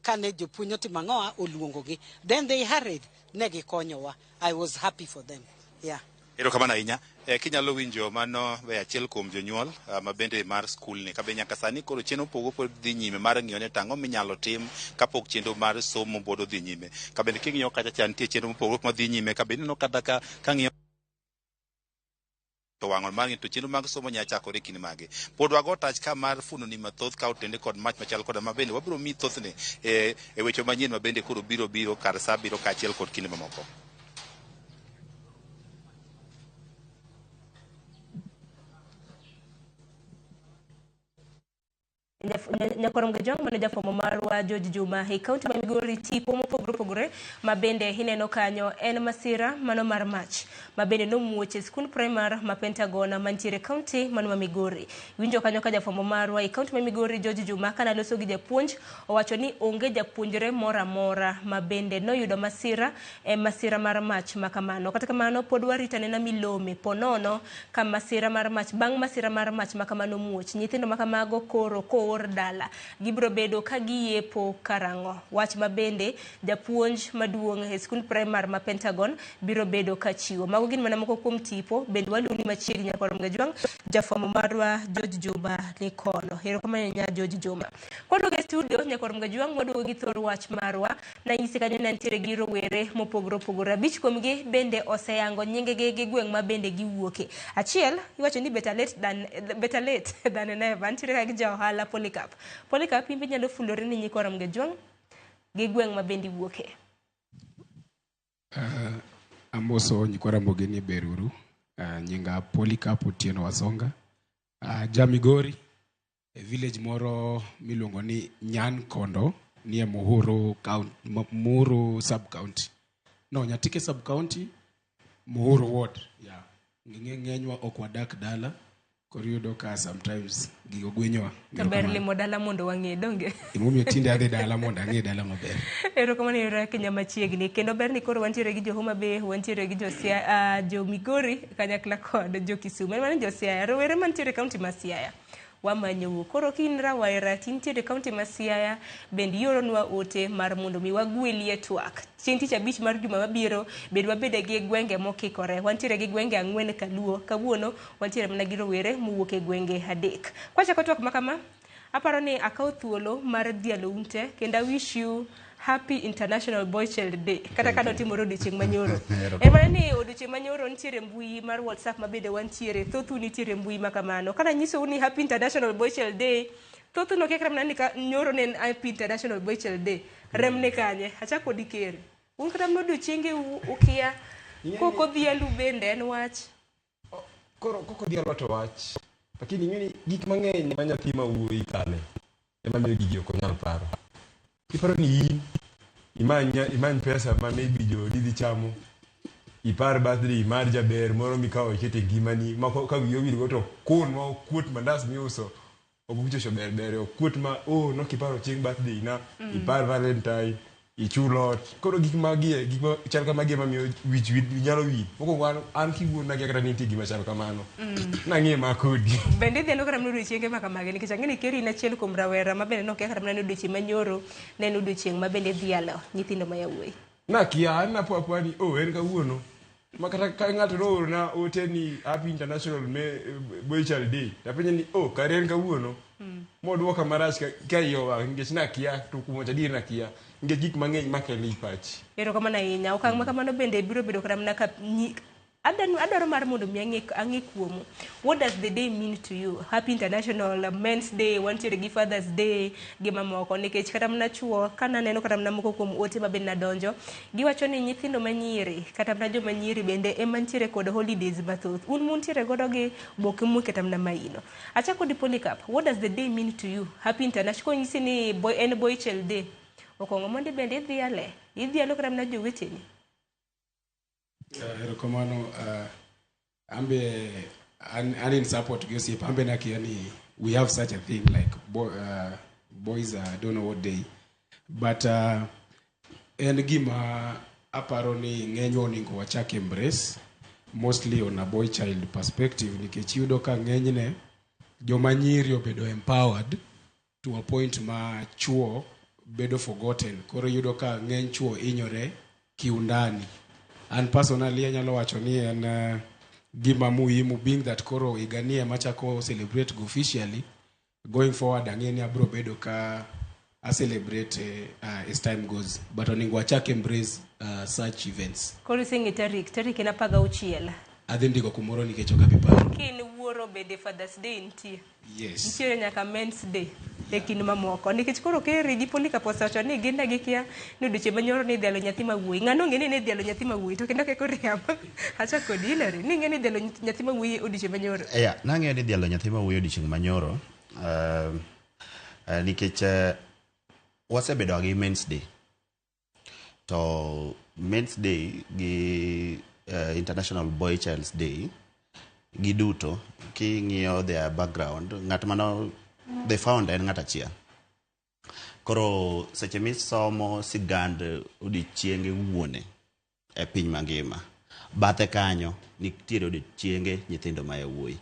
kane jopuonj otimo ang'owa oluongogi, then they hurried ne gikonyowa. I was happy for them. Yeah. Erokamano ahinya. Kinyalo winjo mano achiel kuom jonyuol ma bende mar skul ni, kabe nyaka sani koro chenro pogo dhi nyime mar ng'iyo ne tang'o minyalo tim kapok chenro mar somo bodo dhi nyime. Kabe king'iyo kacha cha nitie chenro mopogore madhi nyime, kabe neno kata ka ng'iyo to wang'on mar to chenro mag somo nya chakore kinde mage. Pod wago tach ka mar funo ni mathoth ka otende kod mach machal koda ma bende wabiro mi thothne e weche manyien ma bende koro biro kar sa biro kaachiel kod kinde mamoko. Nyakorom Gajong mane jafwambo marwa George Juma e kaunti ma Migori tipo mopogore opogore ma bende hineno kanyo en masira mano mar mach ma bende nomuoche skul primar ma Pentagon mantiere kaunti mano ma Migori. Winjo kanyo ka jafwambo marwa e kaunti ma Migori George Juma kana loso gi japuonj owacho ni onge japuonjre mora mora ma bende noyudo masira mar mach ma kamano. Kata kamano pod warita nena milome ponono ka masira mar mach bang' masira mar mach ma kamano muoch nyithindo ma kamago koro koor dala gibro bedo ka giyepo karango. Wach ma bende japuonj maduong' e skul primar ma Pentagon biro bedo ka chiwo. Mago gin mana moko kuom tipo bende waluni machiegni Nyakorom Gajwang jafwambo marwa George Juma ni kono. Erokamano nya George Juma. Koduogo e studio Nyakorom Gajwang waduogo gi thor wach marwa na nyisi kanyo ne nitiere gi rowere mopogore opogore. Abich kuomgi bende oseyango nyingegi gi gweng' ma bende giwuoke. Achiel iwacho ni better late than never. Nitiere ka gi ja ohala Polycarp imbe nyalo fulore ni Nyakorom Gajwang gi gweng' ma bende iwuoke. Amoso Nyakoramogi ni beruru. Nyinga Polycarp Otieno Wasonga. Jamigori village moro miluongo ni Nyankondo nie Muhuru sub county. No, Nyatike sub county, Muhuru ward. Yeah. Ng'enywa ok wadak dala. Koro yudo ka sometimes gigo gwenyowa. Taber limo dala mondo wang'e donge. Imomiyo tinde adhi dala mondo ang'e dala maber. Erokamano yora Kenya machiegni kendo ber ni koro wantiere gi jo Homa Bay, wantiere gi jo Migori kanyakla kod jo Kisumu. Mano jo Siaya, rowere mantiere kaunti ma Siaya. Wamanyo koro kin rawera tintiere kaunti ma Siaya bende yoronwa ote mar mondo mi wagwelie twak. Chieng' tich abich mar juma mabiro bed wabede gi gwenge mokikore. Wantiere gi gwenge 4 Kaluo. Kawuono wantiere mana gi rowere mowuok e gwenge 3. Kwachako twak makama, aparo ni akaw thuolo mar dialo unte kendo wish you Happy International Boy Child Day. Kata kado timoro odiochieng' manyoro. Mana ni odiochieng' manyoro nitiere mbui mar WhatsApp mabende wantiere. Thothu nitiere mbui makamano. Kana nyiso ni Happy International Boy Child Day. Thothu no kekram nani ka nyoro nen Happy International Boy Child Day. Remne kanye. Achako dikere. Unkram no odiochienge ukia. Koko dhialu bende en wach. Koko dhialu to wach. Lakini ng'eni gik mang'eny ma nyathi ma wuoyi kale. Ema miyo gigi ok onyal paro. Iparo ni imany pesa ma maybe jo didhi chamo. Ipar birthday mar jaber moro mikawo ikete ngimani ma ka wiyo wirgo to kun ma okuot mandas miuso obucho ber okuot ma nokiparo chieng' birthday na ipar Valentine ichulot koro gik magie gik ma chal kamagie ma miyo wich nyalo wi moko an kiwuon na kata nitie gima chal kamano na ng'e ma kodi bende dheno kata mnudo chienge ma kamage nikech ang'eni keri na chiel kuom rawera ma bende nokia kata mnano odiochieng' manyoro ne en odiochieng' ma bende dhialo nyithindo ma yawuoyi na kia an na papa ni en kawuono ma kata ka ng'ato no na ote ni Happy International Boy Child Day tapenye ni kare en kawuono moduoka marach ka yo nikech na kia to kumocha dir na kia nikech gik mang'eny makele ipachi. Erokamano ahinya. Okang' ma kamano bende biro bedo kata mana ka adwaro mar mondo mi ang'e kuomo. What does the day mean to you? Happy International Men's Day, wantiere gi Father's Day, gi mamoko nikech kata mana chuo kana neno kata mana moko kuom ote ma bende nadonjo giwacho ni nyithindo manyiri kata mana joma nyiri bende ema ntiere kod holidays mathoth. Un muntiere godo gi boke mu kata mana maino. Achako di Polycarp. What does the day mean to you? Happy International konyisi ni Boy Child Day. Okongo monde bende idhialo kata mana joweteni. Erokamano ambe an in support Giosip ambe nakiani we have such a thing like boys don't know what day but en gima aparo ni ng'enywa oningo wachak embrace mostly on a boy child perspective nikech yudo ka ng'enyne joma nyiri obedo empowered to a point ma chuo bedo forgotten koro yudo ka ng'eny chuo inyore kiundani. And personally, anyalo wacho ni en gima muhimu being that koro iganie machako celebrate officially going forward ang'eni abro bedo ka celebrate as time goes but oningo achak embrace such events. Koro singi tarik ina paga uchiela. Adhi ndiko kumoro nikech ok aparo. Kin wuoro bede Father's Day ntie. Yes. Ntiere nyaka Men's Day. Ekin mamoko nikech koro keri gi Polycarp osawacho ni ginda gikia ni odiochieng' manyoro ni dhialo nyathi mawuoyi. Ng'ano ng'eni ni dhialo nyathi mawuoyi to kendo keko riambo. Achako dilari ni ng'eni dhialo nyathi mawuoyi odiochieng' manyoro. Nang'eyo ni dhialo nyathi mawuoyi odiochieng' manyoro. nikech wasebedo gi Men's Day. To Men's Day gi International Boy Child's Day giduto king'iyo their background, ng'at mano they found en ng'at achiel. Koro seche misomo sigand odiochienge wuone e piny mangima, bathe kanyo nitiere odiochienge nyithindo ma yawuoyi.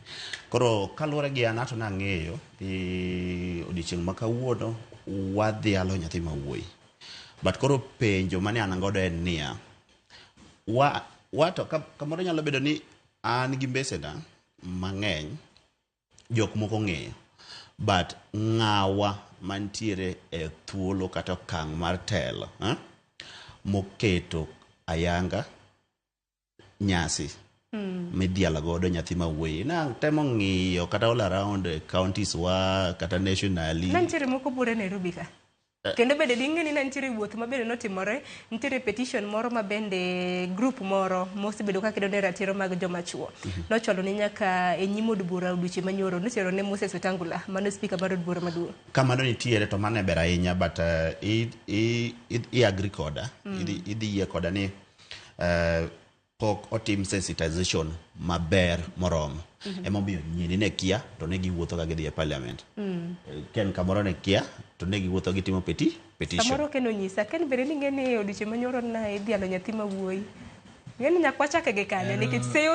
Koro kaluwore gi an ato nang'eyo ni odiochieng' ma kawuono wadhialo nyathi ma wuoyi. But koro penjo mane an godo en niya, wato kamoro nyalo bedo ni an gi mbesena mang'eny jok moko ng'eyo, but ng'awa mantiere e thuolo kata okang' mar telo moketo ayanga nyasi midhialo godo nyathi ma wuoyi. Na temo ng'iyo kata all around counties wa kata nationally. Nantiere moko bure Nairobi ka. Kendo bende ding'e ni nantiere wuoth mabende notimore, nitiere petition moro mabende group moro mosebedo ka kedo ne ratiro mag joma chuo. Nocholo ni nyaka e nyim od bura odiochieng' manyoro notero ne Moses Wetangula, mano speaker mar od bura maduong'. Kamano nitiere to mane ber ahinya, but i agree koda, idhi yie koda ni pok otim sensitization maber moromo. Emomiyo nyiri ne kia to ne giwuotho ka gidhi e parliament. Ken kamoro ne kia to ne giwuotho gitimo petition. Samoro Ken onyisa, Ken bende ni ng'eni odiochieng' manyoro na idhialo nyathi ma wuoyi. Ng'eni nyaka wachake gi kanyo nikech seyo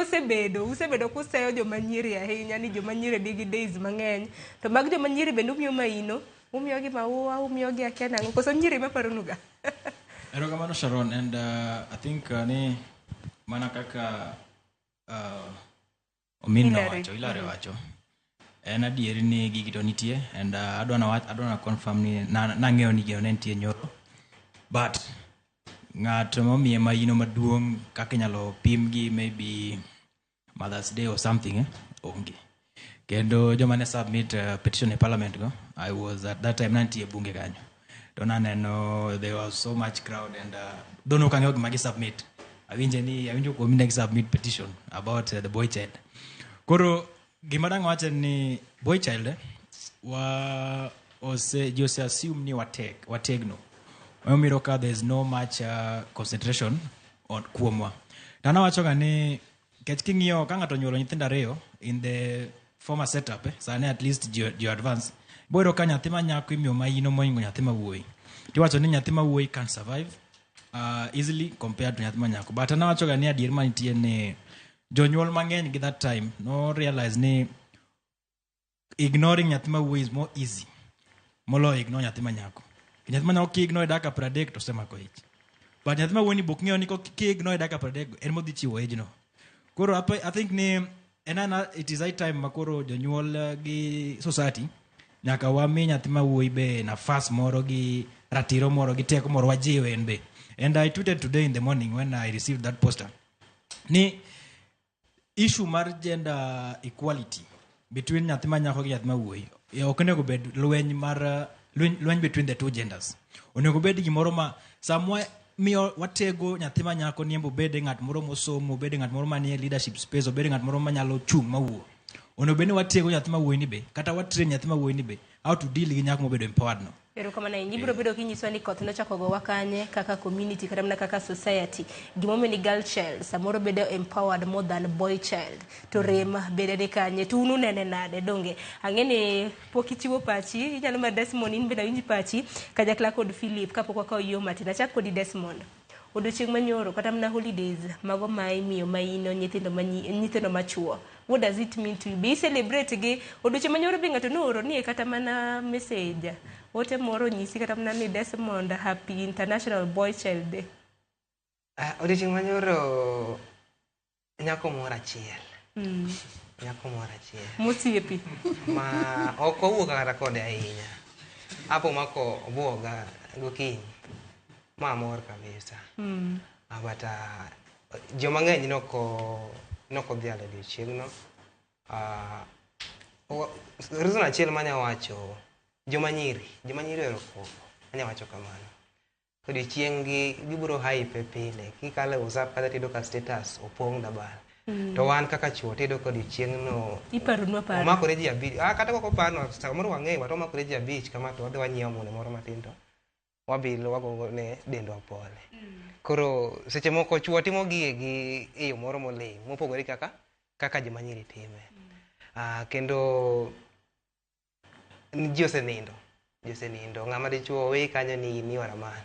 usebedo kuseyo joma nyiri ahinya ni joma nyiri nigi days mang'eny. To mag joma nyiri bende umiyo maino, umiyo gi maua, umiyo gi akiana ang'o. Koso nyiri ma paronuga. Erokamano Sharon, and I think ni mana kaka Ominno wacho, Hilary wacho. En adieri ni gigi to nitie, and adwana confirm ni nang'eyo ni gino ne nitie nyoro. But ng'at momiye maino maduong' kaka inyalo pim gi maybe Mother's Day or something onge. Kendo joma ne submit petition e parliament go, I was at that time nantie bunge kanyo. Don't know, there was so much crowd, and don't know kang'eyo gima gi submit. Awinjo kuom ni submit petition about the boy child. Koro gima dang' wacho ni boy child ose assume ni wategno. Omiro ka there's no much concentration on kuomwa. Tana wacho ga ni kech king'iyo ka ng'ato nyuolo nyithindo ariyo in the former setup sani at least jo advance boyro ka nyathi ma nyako imiyo maino moingo nyathi ma wuoyi. Tiwacho ni nyathi ma wuoyi can survive easily compared to nyathi ma nyako. But ana wacho ga ni adier manitie ni jonyuol mang'eny gi that time no realize ni ignoring nyathi ma wuoyi is more easy molo ignore nyathi ma nyako. Nyathi ma nyako ki ignore daka 30 to semako ich. But nyathi ma wuoyi bok ng'eyo ni ki ignore daka 30 en modhi chiwo age no. Koro I think ni it is high time makoro jonyuol gi society nyaka wami nyathi ma wuoyi be nafas moro gi ratiro moro gi teko moro wajiwe en be. And I tweeted today in the morning when I received that poster ni issue mar gender equality between nyathi ma nyako gi nyathi ma wuoyi ok onego bed lweny between the two genders. Onego bed gimoro ma samwa miyo watego nyathi ma nyako niembo bede ng'at moro mosomo, bede ng'at moro manie leadership space, bede ng'at moro manyalo chung' mawuo. Onego bed ni watego nyathi ma wuoyi ni be kata watrain nyathi ma wuoyi ni be how to deal gi nyako mobedo empowered no. Erokamano ibiro bedo kinyiso ni koth nochako go wakanye kaka community kata mana kaka society. Gimomiyo ni girl child samoro bedo empowered more than boy child. To rem bede ni kanye to unu nene nade donge. Ang'eni pok ichiwo pachi, inyalo ma Desmond in bende winji pachi kanyakla kod Philip kapok wakawo yo matin. Achak kodi Desmond. Odiochieng' manyoro kata mana holidays mago ma imiyo maino nyithindo machuo. What does it mean to you? Be celebrate gi odiochieng' manyoro be ng'ato nooro ni kata mana message. Wote moro nyisi kata mana ni Desmond happy International Boy Child Day. Odiochieng' manyoro nyako moro achiel. Nyako moro achiel. Mosiepi. Ma ok owuok kata kode ahinya. Apo mako obuoga gokinyi. Ma mor kabisa. But joma ng'eny noko dhialo odiochieng' no. Reason achiel manya wacho joma nyiri ero koko. Anya wacho kamano. Odiochieng' gi gibiro hype pile. Kikale WhatsApp kata tido ka status opong' dabal. to wan kaka chuo tedo kod chieng' no iparonwa paro omakore ji abich kata kok opano samoro wang'eyo wato omakore ji abich kama to wadhi wanyiewo mune moro matin to wabilo wagogo ne dendwa pole koro seche moko chuo timo gie gi e yo moro moling mopogore kaka joma nyiri time kendo ji osenindo ng'ama dichuo we kanyo ni ywara man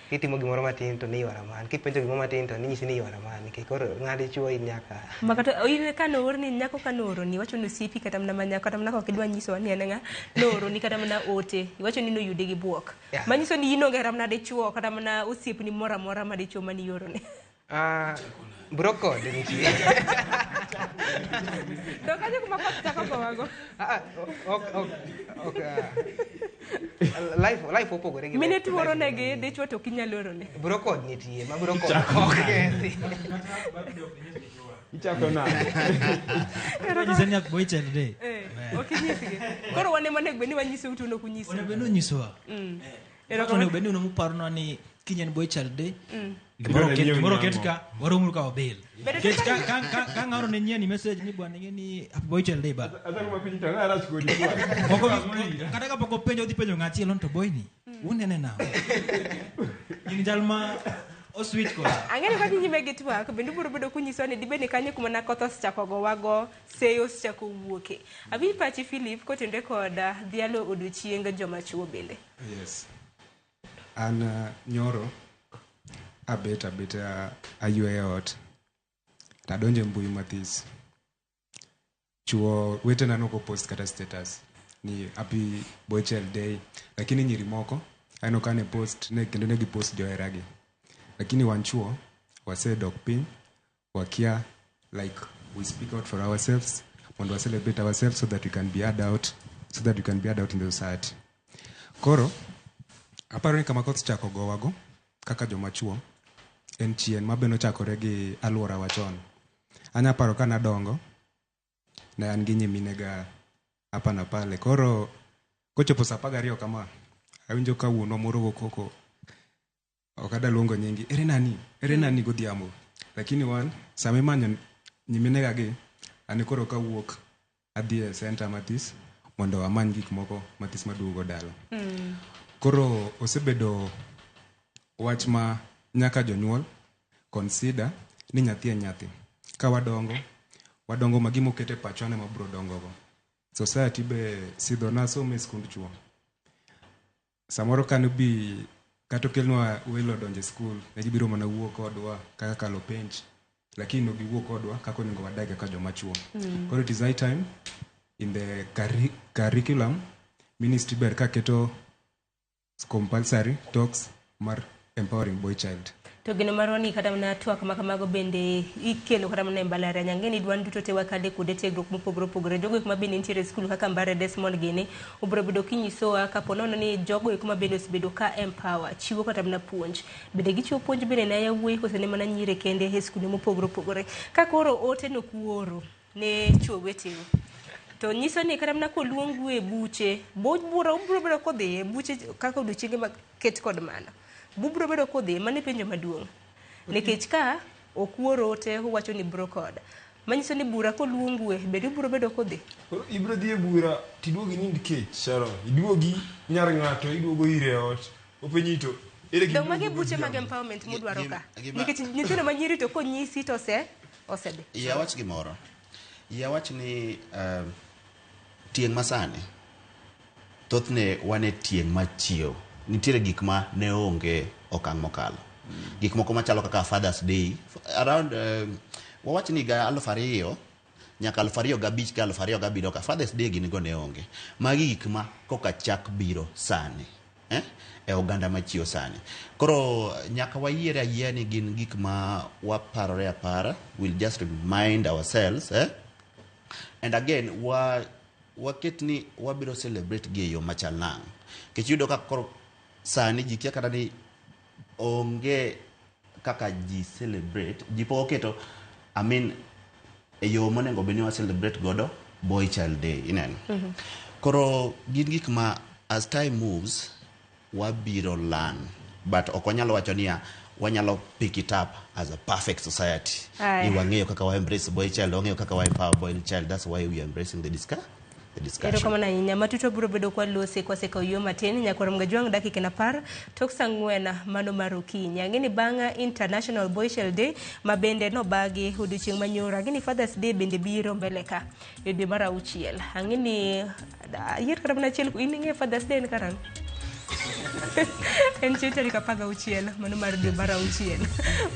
kitimo gimoro matin to ni ywara man kipenjo gimoro matin to ninyisi ni ywara man nikech koro ng'adi chuo in nyaka makata oine ka noorni nyako ka nooroni iwacho ni osiepi kata mana manyako kata mana kok idwa nyisowa ni en ng'a nooroni kata mana ote iwacho ni noyude gi buok manyiso ni in onge kata mana dichuo kata mana osiepni moro amora ma dichuo mani yorone brokod nitie to kanyo kuma koth chako gowago life opogore gi mine tuoro negi dichuo to kinyalo orone brokod nitie ma brokod okethi ichako na Nyisani ya boy child day. Okinyisgi. Koro wane mane gbe ni wanyise utu no kunyise. Wane beno nyisowa. Ero ne beno no muparno ni kinyen boy child day. Gimoro ketka waromo ka obel. Ket ka ngaro ne nyeni message ni bwana ngeni happy boy child day ba. Ata kuma pinyi tanga ara skodi. Kata ka poko penjo di penjo ngati elon to boy ni. Unene na. Ni jalma o switch ko. Angene kwa nyime gitwa ko bendu buro bedo kunyiso ni dibene kanye kuma na kothos chako go wago seyos chako wuoke. Abi pachi Philip ko tende koda dhialo oduchienga joma chuo bele. Yes. An nyoro abet ayueyo ot tadonje mbui mathis chuo wetena noko post kata status ni happy boy child day lakini nyiri moko ano kane post ne kendo ne gipost joheragi lakini wan chuo wasedok piny wakia like we speak out for ourselves and we celebrate ourselves so that we can be heard out in the society koro aparo ni kama koth chako gowago kaka joma chuo en chien mabeno chakore gi aluora wachon anya paro kana dongo na an gi nyiminega hapa na pale koro kochopo saa 12 kama awinjo ka wuonwa moro gokoko okada luongo nyingi ere nani godhiambo lakini wan sama imanyo nyiminega gi ani koro kawuok adhi e center mathis mondo amany gik moko mathis maduogo dala koro osebedo wach ma nyaka jonyuol consider ni nyathi ka wadongo magimo kete pachone mabro dongogo society be sidhona some skund chuo samoro kan bi kato kelnwa welo donje school ne gibiro mana wuok kodwa kaka kalo penj lakini no giwuok kodwa kako ningo wadage ka joma chuo koro it is high time in the curriculum ministry ber ka keto compulsory talks mar empowering boy child to gino maroni kata mana twak makamago bende ikelo kata mana mbalariany ngeni dwan duto te wakade kude tiegruok mopogore jogo kuma bende nitiere skul kaka Mbare Desmond gini obro bedo kinyisowa kapo nono ni jogo kuma bende osebedo ka empower chiwo kata mana puonj bende gichiwo puonj bende na yawuoyi kose ne mana nyire kende e skul mopogore ka koro ote no kuoro ne chuo wetewa to nyiso ni kata mana koluongu e buche bura obro bedo kodhi e buche kaka odiochienge maket kod mano bubro bedo kodhi mane penjo maduong' nikech ka okuoro te wacho ni brokod manyiso ni bura koluongu e bedo buro bedo kodhi ibro dhi e bura tiduogi nind kech Sharon iduogi nyar ng'ato iduogo ire ot openyito ere gi mage buche mag empowerment mudwaro ka nikech nyithindo manyiri to konyisi to osebe yawach gimoro yawach ni tieng' masani thothne wane tieng' machiew nitiere gik ma ne onge okang' mokalo gik moko machalo kaka Father's Day around wawach ni ga 2000 nyaka 2005 ka 2007 ka Father's Day gini go ne onge magi gik ma koka chak biro sani e oganda machio sani koro nyaka wayiere ayie ni gin gik ma waparore apara we'll just remind ourselves and again waket ni wabiro celebrate gi yo machal nang kech yudo ka koro sani ji kia kata ni onge kaka ji celebrate ji po oketo e yo monengo beni wa celebrate godo boy child day ineno koro gin gik ma as time moves wabiro learn but ok wanyalo wacho niya wanyalo pick it up as a perfect society. Aye. Iwang'eyo kaka wa embrace boy child, wang'eyo kaka wa empower boy child. That's why we are embracing the discussion. Ero kama na inya matuto buro bedo kwa lose kwa seka uyo mateni nyakoro mgajwang dakika na par tok sangwena mano marukinyi ngeni banga International Boy Child Day mabende no bagi huduchieng manyora ngeni Father's Day bende biro mbeleka yodi mara uchiel ngeni yer kada mna chiel ininge Father's Day nkarang en chitari kapaga uchiel mano mar de bara uchiel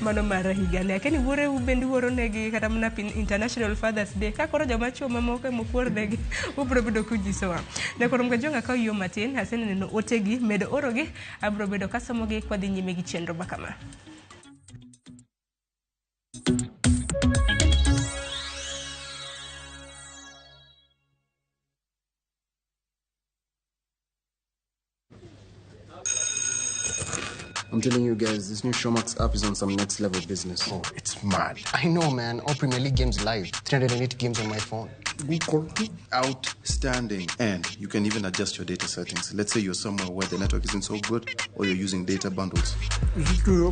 mano mar higane akeni bure ubendi woro negi kata mna International Father's Day ka koro joma chuo mamoko mokuor negi ubro bedo kujisowa ne koro mgajonga ka yo matin hasene no otegi medo orogi abro bedo kasomogi kwa dhi nyime gi chenro bakama. I'm telling you guys, this new Showmax app is on some next level business. Oh, it's mad. I know, man. All Premier League games live. 308 games on my phone. Outstanding. And you can even adjust your data settings. Let's say you're somewhere where the network isn't so good or you're using data bundles. Bro,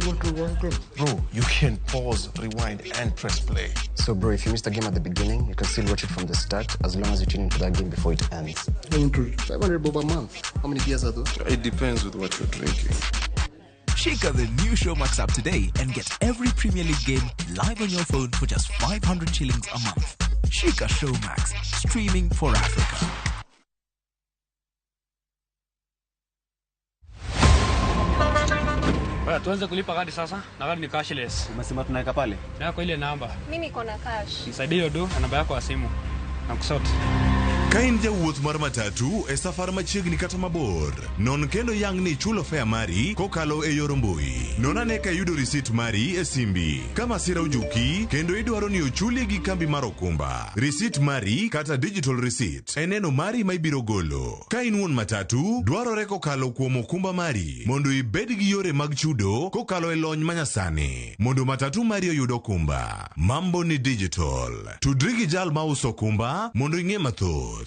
you can pause, rewind, and press play. So, bro, if you missed a game at the beginning, you can still watch it from the start as long as you tune into that game before it ends. 500 bob a month. How many beers are those? It depends with what you're drinking. Shika the new Showmax app today and get every Premier League game live on your phone for just 500 shillings a month. Shika Showmax, streaming for Africa. Tuanze kulipa kadi sasa, na kadi ni cashless. Umesema tunaweka pale? Yako ile namba. Mimi niko na cash. Nisaidie hiyo do na namba yako ya simu. Na kusort. Kain jawuoth mar matatu e safar machiegni kata mabor. Non kendo yang ni chulo fare mari kokalo e yor mbui. Non ane ka yudo receipt mari e simbi. Kama sira ujuki kendo idwaro ni ochuli gi kambi mar okumba. Receipt mari kata digital receipt eneno mari ma ibiro golo. Ka in wuon matatu dwarore kokalo kuom okumba mari mondo ibed gi yore mag chudo kokalo e lony manyasani. Mondo matatu mari oyud okumba. Mambo ni digital. Tudri gi jal ma uso okumba mondo ing'e mathoth.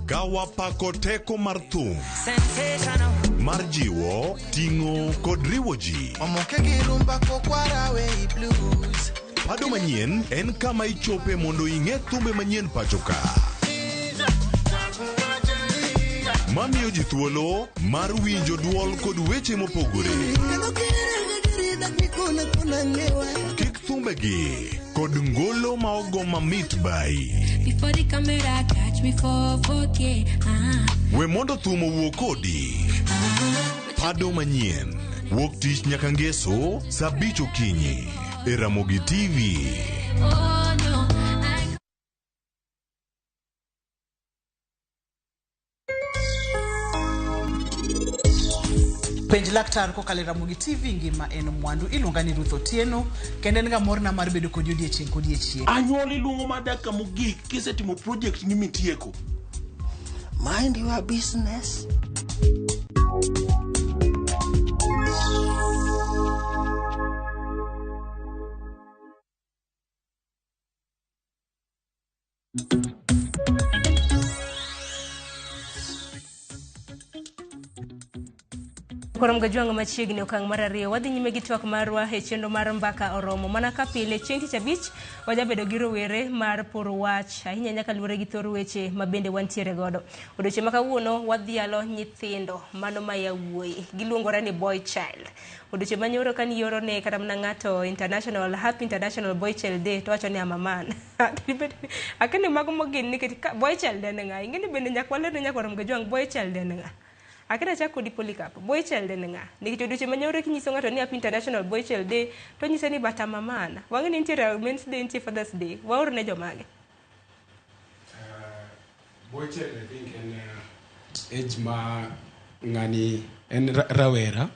Gawa pako teko mar thum mar jiwo, ting'o kod riwo ji. Pado manyien en kama ichope mondo ing'e thumbe manyien pachoka. Mamiyo ji thuolo mar winjo duol kod weche mopogore. Kik thumbe gi kod ngolo ma ogo mamit bai. Before the camera catch me for 4K. We mondo thumo wuok kodi. Pado manyien. Wuok tich nyaka ngeso saa 5 okinyi. E Ramogi TV. Oh no. Penj laktar ko kale Ramogi TV ngima en mwandu iluonga ni Ruth Otieno kendo en ga morna mar bedo kod odiechieng. Anyuola iluongo madaka mogik kisetimo project ni mitieko. Mind your business. Koro mgajwanga machiegni okang' mar ariyo wadhi nyime gi twak marwa e chenro mar mbaka oromo mana ka pile chieng' tich abich wajabedo gi rowere mar poro wach ahinya nyaka luwore gi thor weche ma bende wantiere godo. Odiochieng' ma kawuono wadhialo nyithindo mano ma yawuoyi giluongore ni boy child. Odiochieng' ma nyoro kan yoro ne kata mana ng'ato Happy International Boy Child Day to wacho ni amaman. Akene mago mogin nikech boy child en ng'a ing'eni bende nyaka walerne nyaka mgajwang boy child en ng'a. Akena chako di Polycarp boy child en ng'a nikech odiochieng' manyoro kinyiso ng'ato ni Happy International Boy Child Day to nyise ni bata mamana wang'e ni nitiere Men's Day nitiere Father's Day waor ne jomage. Boy child I think en age ma ng'ani en rawera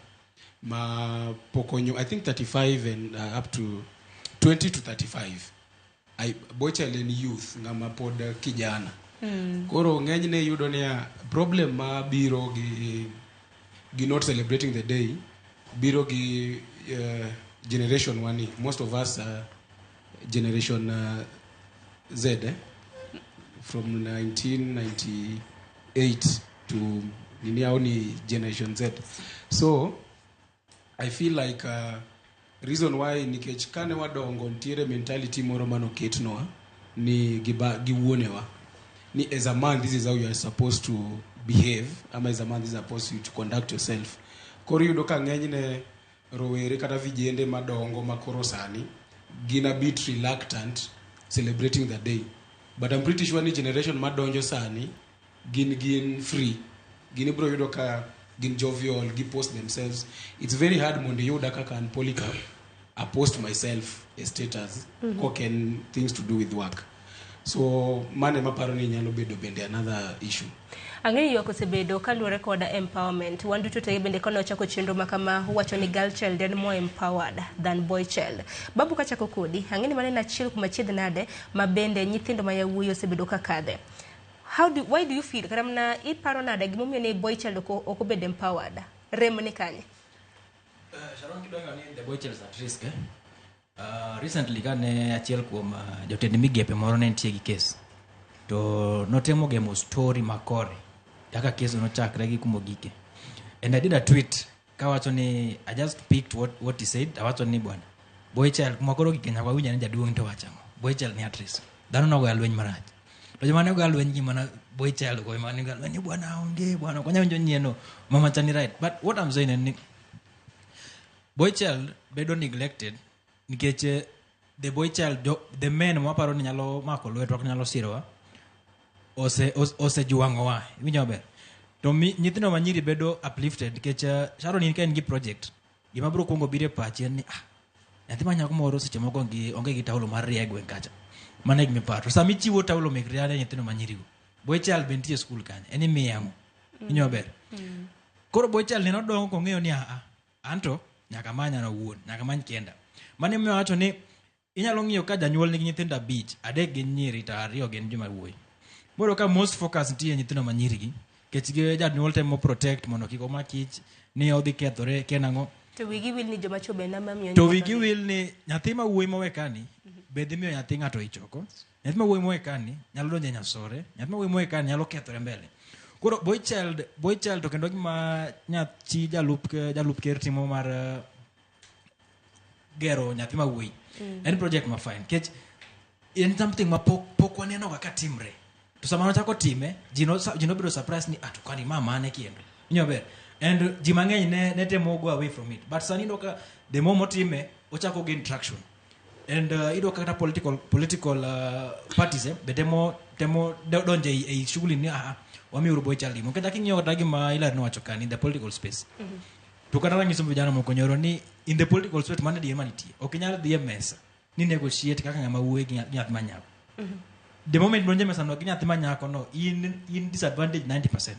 ma pokonyo I think 35 and up to 20 to 35. Boychild en youth ng'ama pod kijana. Koro ng'enyne yudo niya problem ma biro gi not celebrating the day biro gi generation wani. Most of us generation Z from 1998 to ni generation Z. So I feel like reason why nikech kane wadongo ntiere mentality moro mano ketnoa ni giwuonewa ni as a man this is how you are supposed to behave, ama as a man this is supposed to conduct yourself. Koro yudo ka ng'enyne rowere kata vijende madongo makoro sani gina bit reluctant celebrating the day, but I'm pretty sure ni generation madonjo sani gin free, gin bro yudo ka gin jovial, gi post themselves. It's very hard mondo yuda kaka an Polycarp I post myself a status koken things to do with work. So mane maparo ni nyalo bedo bende another issue. Ang'eyo kosebedo kaluwore koda empowerment. Wandu to te bende kono chako chenro makama wacho ni girl child and more empowered than boy child. Babu kachako kodi, ang'eni mane na chill kumachiedh nade mabende nyithindo ma yawuoyi osebedo kakadhe. Why do you feel karamna iparo nade gimomiyo ni boy child oko bedo empowered? Rem ni kanye? Sharon kidongo ni the boy child is at risk. Recently kane achiel kuom jotend migepe moro ne nitie gi case. To notemo gemo story makore kaka case nochakre gi kumo gike. And I did a tweet kawacho ni I just picked what he said. Awacho ni bwana boy child kuma koro gike nyaka winja ni jaduong' to wachamo. Boy child ni at risk. Dhano no go alweny marach. To jomane go alweny gi mana boy child go mane go alweny bwana onge bwana konya winjo nyieno mama chani right. But what I'm saying is boy child bedo neglected nikech the boy child the men maparo ni nyalo mako lwet ok nyalo sirowa ose juwangowa winjo ber to nyithindo manyiri bedo uplifted nikech Sharon in ken gi project gima bro kongo bire pache ni nyathi manyako moro seche moko onge gi taulo mar riegwe kacha mane gimi paro sami chiwo taulo mek riane nyithindo manyiri go boy child bentie school kanye eni miyamo winjo ber koro boy child ne nodongo kong'eyo ni anto nyaka manya na wuon nyaka many kenda mane miyo wacho ni inyalo ng'iyo ka janyuol nigi nyithindo 5 adek gin nyiri to 2 gin joma wuoyi. Moro ka most focus nitie nyithindo manyiri gi kech gi janyuol temo protect mondo kik omakich ni odhi kethore kenang'o to wigi wil ni joma chobe na mamiyo to wigi wil ni nyathi ma wuoyi mowe kani bedhi miyo nyathi ng'ato ichoko nyathi ma wuoyi mowe kani nyalo donjo nyasore nyathi ma wuoyi mowe kani nyalo kethore mbele. Koro boy child to kendo gima nyathi jalup ker timo mar gero nyathi ma wuoyi en project ma fine kech en something ma pok waneno ka timre to sama nochako time jino bedo surprise ni to kwani mama ne kiendo inyo ber and ji mang'eny ne temo go away from it but sani ndo ka the more motime ochako gain traction and ido kata political parties be temo donje ei shughuli ni wamiuru boy child mo kata kinyo kata gima ila no wacho kan in the political space to kana ngiso vijana moko nyoro ni in the political space man di humanity okinyal dhi mesa ni negotiate kaka ngama wuoyi gi nyath manyako the moment bronje mesa no gi nyath manyako no in disadvantage 90%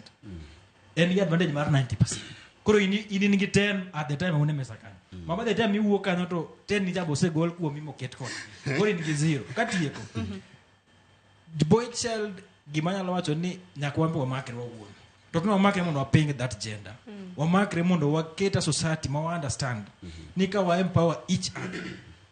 and the advantage mar 90%. Koro in ngi 10 at the time une mesa kan mama the time iwuok kanyo to 10 ni jabo se gol kuom imoket kon koro in gi 0 katieko the boy child gimanyalo wacho ni nyaka wambe wamakre wawuon to kino wamakre mondo waping that gender wamakre mondo waketa society ma understand ni ka wa empower each other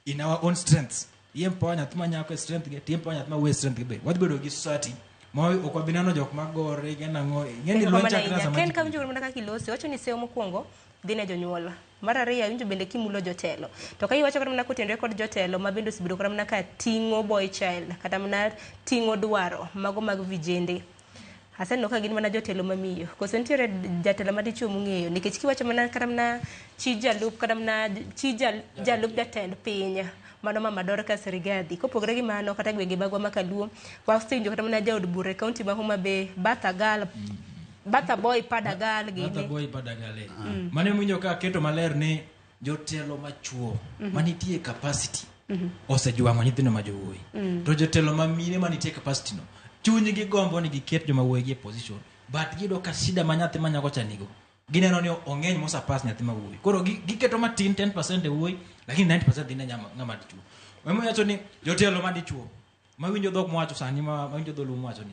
in our own strengths empower nyathi manyako strength ge empower nyathi ma we strength ge wadhi bedo gi society ma ok wabinano jok magore genang'o ngeni loncha kana sama ken kam juro mandaka kilosi wacho ni seyo mokwongo dhine jonyuola mar ariyo winjo bende kimulo jotelo to kai wacho kata kotendre kod jotelo ma bende sibido kata mana ka tingo boy child kata mana tingo dwaro mago mag vijende haseno ka gin mana jotelo mamiyo koso ntiere jatelo madichuo mung'eyo nikech kiwacho mana kata mana chi jalup kata mana chi jalup jatend piny mano mama Dorcas Rigathi kopogre gi mano kata gwenge bagwa makaluo wasinjo kata mana jaod bure county ma Homa Bay Bata boy padagal mane mwinjo ka keto maler ni jotelo machuo manitie capacity osejuang'o nyithindo ma jowuoyi to jotelo mamine manitie capacity no chuny gi gombo ni giket joma wuoyi gi position but gido ka shida ma nyathi manyako chanigo gineno ni ong'eny mosapas nyathi ma wuoyi. Koro giketo matin 10% e wuoyi, lakini 90% dhi ne ng'ama dichuo. Emomiyo wacho ni jotelo ma dichuo mawinjo dhok mowacho sani mawinjo dholuo mowacho ni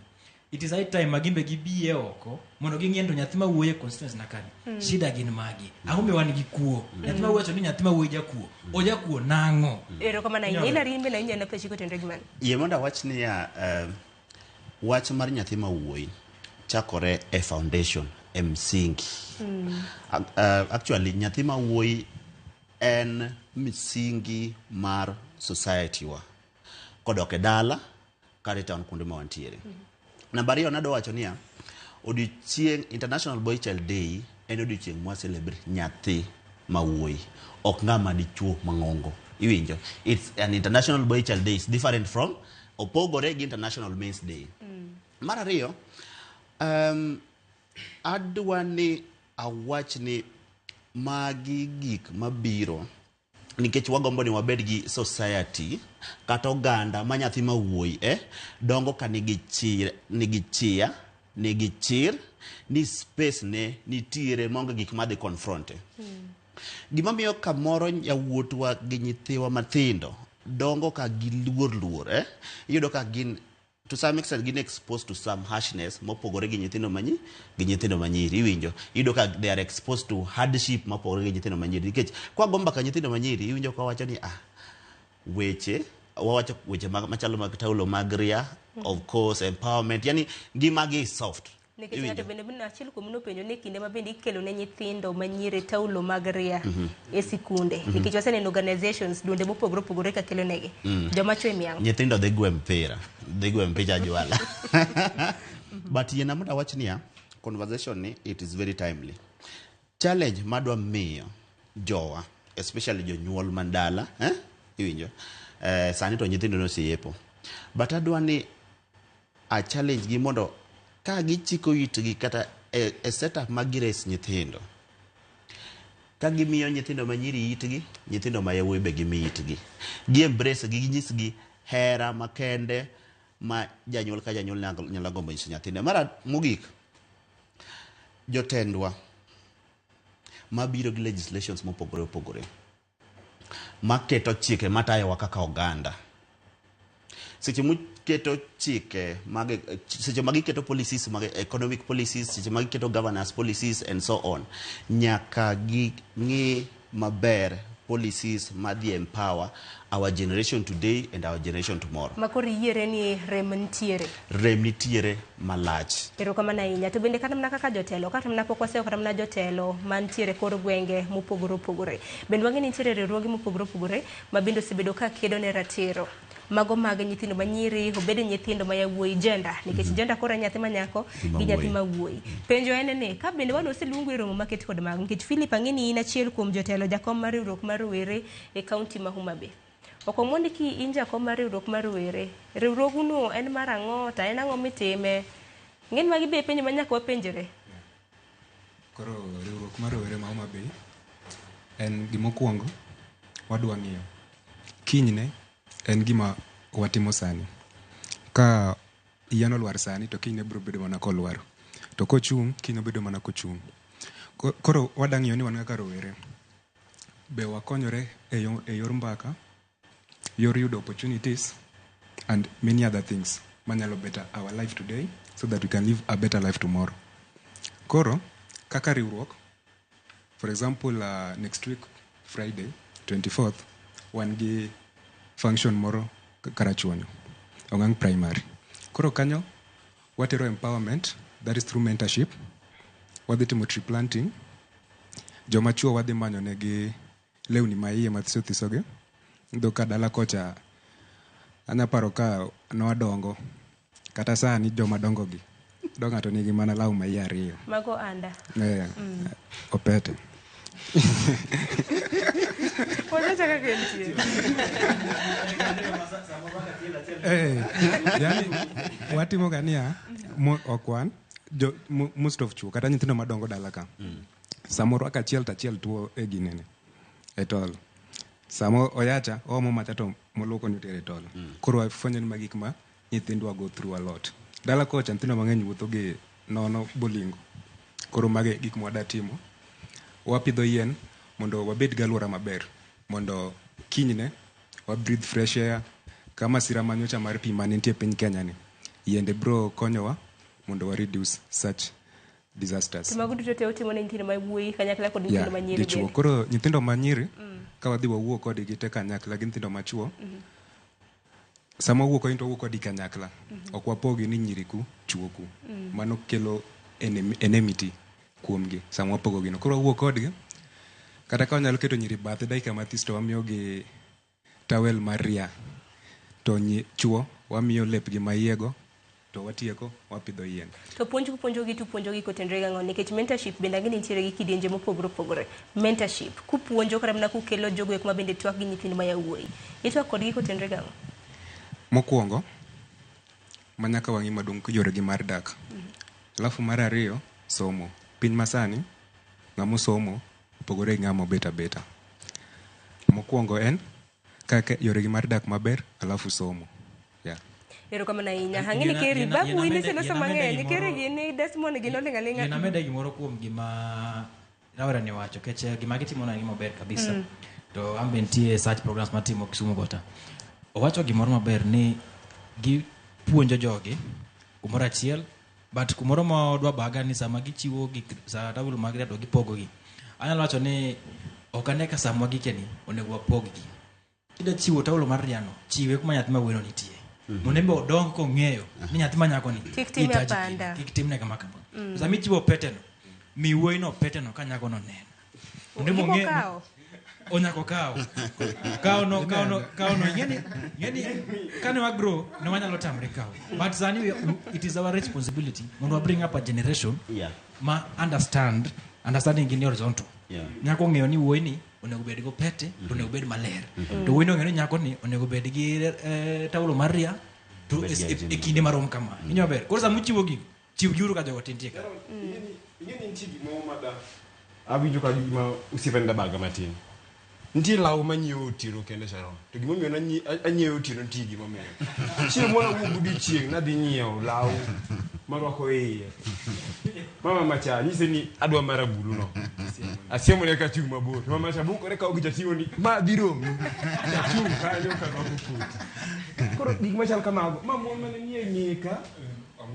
it is high time magimbe gibiye oko mondo ging'endo nyathi ma wuoyi e constituency na kani. Shida gin magi. Ang'o be wan gi kuo. Nyathi ma wuoyi wacho ni nyathi ma wuoyi jakuo. Ojakuo nang'o? Erokamano ahinya. Ila rimbe na inyalo pechi kotendo gimana. Yie mondo awach ni wach mar nyathi ma wuoyi chakore e foundation e msingi. Actually nyathi ma wuoyi en msingi mar society wa kodok e dala kare town kuonde ma wantiere. Namba 2 nado wacho niya odiochieng International Boy Child Day en odiochieng mwa celebrate nyathi ma wuoyi ok ng'ama dichuo mang'ongo. Iwinjo? It's an International Boy Child Day. It's different from opogore gi International Men's Day. Mar 2 adwa ni awach ni magi gik mabiro nikech wagombo ni wabed gi society kata oganda ma nyathi ma wuoyi dongo ka nigi chir ni space ne nitiere monge gik madhi confronte. Gima miyo kamoro yawuotwa gi nyithiwa mathindo dongo ka gi luor iyudo ka gin to some extent gin exposed to some harshness mopogore gi nyithindo manyiri. Iwinjo iyudo ka they are exposed to hardship mopogore gi nyithindo manyiri nikech kwa gomba ka nyithindo manyiri iwinjo ka wacho ni wawacho weche machalo mag taulo mag ria, of course empowerment, yani ngima gi soft. Nikech ng'ato bende achiel kuom nopenjo ni kinde ma bende ikelo ne nyithindo manyiri taulo mag ria e sikunde nikech waseneno organizations duonde mopogore opogore ka kelo negi joma chwe miang' nyithindo dhi gwe mpira jwala. But yena moda wach niya conversation ni it is very timely. Challenge madwa miyo jowa especially jonyuol mandala iwinjo sani to nyithindo no siepo but adwa ni a challenge gi mondo ka gichiko itgi kata e setup magires nyithindo ka gimiyo nyithindo manyiri itgi nyithindo ma yawuoyi be gimi itgi gi embrace gi ginyisgi hera makende ma janyuol ka janyuol nyalo gombo nyiso nyathinde. Mara mogik jotendwa mabiro gi legislations mopogore opogore maketo chike matayowa kaka oganda seche muketo chike seche magiketo policies mag economic policies seche magiketo governance policies and so on nyaka gi ng'i maber policies madhi empower our generation today and our generation tomorrow. Makori yiere ni rem nitiere malach. Erokamano ahinya. To bende kata mana kaka jotelo kata mana pok waseo kata mana jotelo mantiere kor gwenge mopogore opogore bende wang'e ni nitiere riwruoge mopogore opogore ma bende osebedo ka kedo ne ratiro mago mag nyithindo manyiri obed nyithindo ma yawuoyi gender nikech gender koro nyathi ma nyako gi nyathi ma wuoyi. Penjo en ni ka bende wan oseluongo e romo maket kod mag nikech Philip ang'eni in achiel kuom jotelo jakom mar riwruok mar rowere e kaunti ma Homa Bay. Okomondi ki in jakom mar riwruok mar rowere riwruoguno en mar ang'o ta en ang'o mitime ng'en magi be penjo ma nyaka wapenjre. Koro riwruok mar rowere ma Homa Bay en gimokuongo wadwa ng'iyo kinyne en gima watimo sani ka yano lwar sani to kinyne biro bedo mana kolwar to kochung' kinyne bedo mana kochung'. Koro wadang'iyo ni wan kaka rowere be wakonyore e yor mbaka, yor yudo opportunities and many other things manyalo better our life today so that we can live a better life tomorrow. Koro kaka riwruok for example next week Friday 24th wan gi function moro Karachuonyo Ongang Primary. Koro kanyo watero empowerment, that is through mentorship. Wadhi timo tree planting. Joma chuo wadhi manyo negi lewni maiye mathiso thisoge. Ndo ka dala kocha anyaparo ka nowadongo kata sani joma dongo gi donga to nigi mana law maiye ariyo. Mago anda. Opete. Yani watimo gania okwan most of chuo kata nyithindo madongo dala ka samoro aka achiel tuo e ginene e tol samo oyacha omo macha to moloko nitere e tol koro afwenyo ni magik ma nyithindwa go through a lot dala kocha nyithindo mang'eny wuotho gi nono bolingo koro mage gik mwada timo. Wapidho yien mondo wabed gi alwora maber, mondo kinyne wa breathe fresh air. Kama sira manyocha mar pi manentie piny Kenya ni, yiende bro konyowa mondo wa reduce such disasters. Mago duto te utimo ne nyithindo mawuoyi kanyakla kod nyithindo manyiri. Dichuo. Koro nyithindo manyiri ka wadhi wawuo kodgi te kanyakla gi nyithindo machuo. Sama wuo kodgi to wuo kodgi kanyakla. Ok wapogi ni nyiriku chuoku. Mano kelo enmity kuomgi sama wapogogi no. Koro wuo kodgi kata ka wanyalo keto nyiri bathe dakika mathis to wamiyo gi towel maria. To chuo wamiyo lepgi mayiego to watieko wapidho yien. To puonjogi to puonjogi kotenre gang'o nikech mentorship bende ang'e nitiere gi kidienje mopogore opogore. Mentorship kupuonjo kata mana kukelo jogo eko mabende twak gi nyithindo ma yawuoyi. Itwak kodgi kotenre gang'o? Mokwongo manyaka wang'i maduong' yoregi mar dak. Alafu mar ariyo somo. Piny masani ng'amo somo opogore gi ng'amo beta beta. Mokwongo en kaka yoregi mar dak maber alafu somo. Ero kama na inya hangini keri babu ini seloso mang'eny keri gini Desmond gino lenga nameda gimoro kuom gima rawera ni wacho keche gima gitimo na gima ber kabisa to ambe ntie search programs matimo Kisumu Gota owacho gimoro maber ni gi puonjo jogi kumoro achiel but kumoro ma odwa baga ni sama gichiwo gi sa tawul magre to gipogo gi anyalo wacho ni okaneka samwa gikeni onego wapog gi kida chiwo tawul mar riano chiwe kuma nyathi ma weno nitie monembe odong ko ng'eyo ni nyathi manyako ni kik timne kama kama sami chiwo peteno miwuoyi no peteno ka nyako no neno monembe ng'eyo onyako kawo no ngeni kane wagro no wanyalo tamre kawo but sani it is our responsibility mondo bring up a generation ma understanding in horizontal nyako ng'eyo ni wuoyi ni onego bed go pete to onego bed maler to wuoyi no ng'eyo ni nyako ni onego bed gi tawlo mar ria to e kinde marom kama inyo ber koro sama chiwo gi chiw juru ka jogo tintie ka ingeni ntie gimo mada awinjo ka gima usiependa baga matin ntie law manyiewo otieno kende Sharon to gimomiyo anyiewo otieno ntie gimomiyo chieng' moro wuok odiochieng' nadhi nyiewo law marwako iye mama macha nyise ni adwa marabulu no asiemo ne ka chung' mabor mama macha bukore ka ogija ting'o ni ma biro chung' kanyo ka rwako koti koro gik machal kamago mamon mane nie ng'eka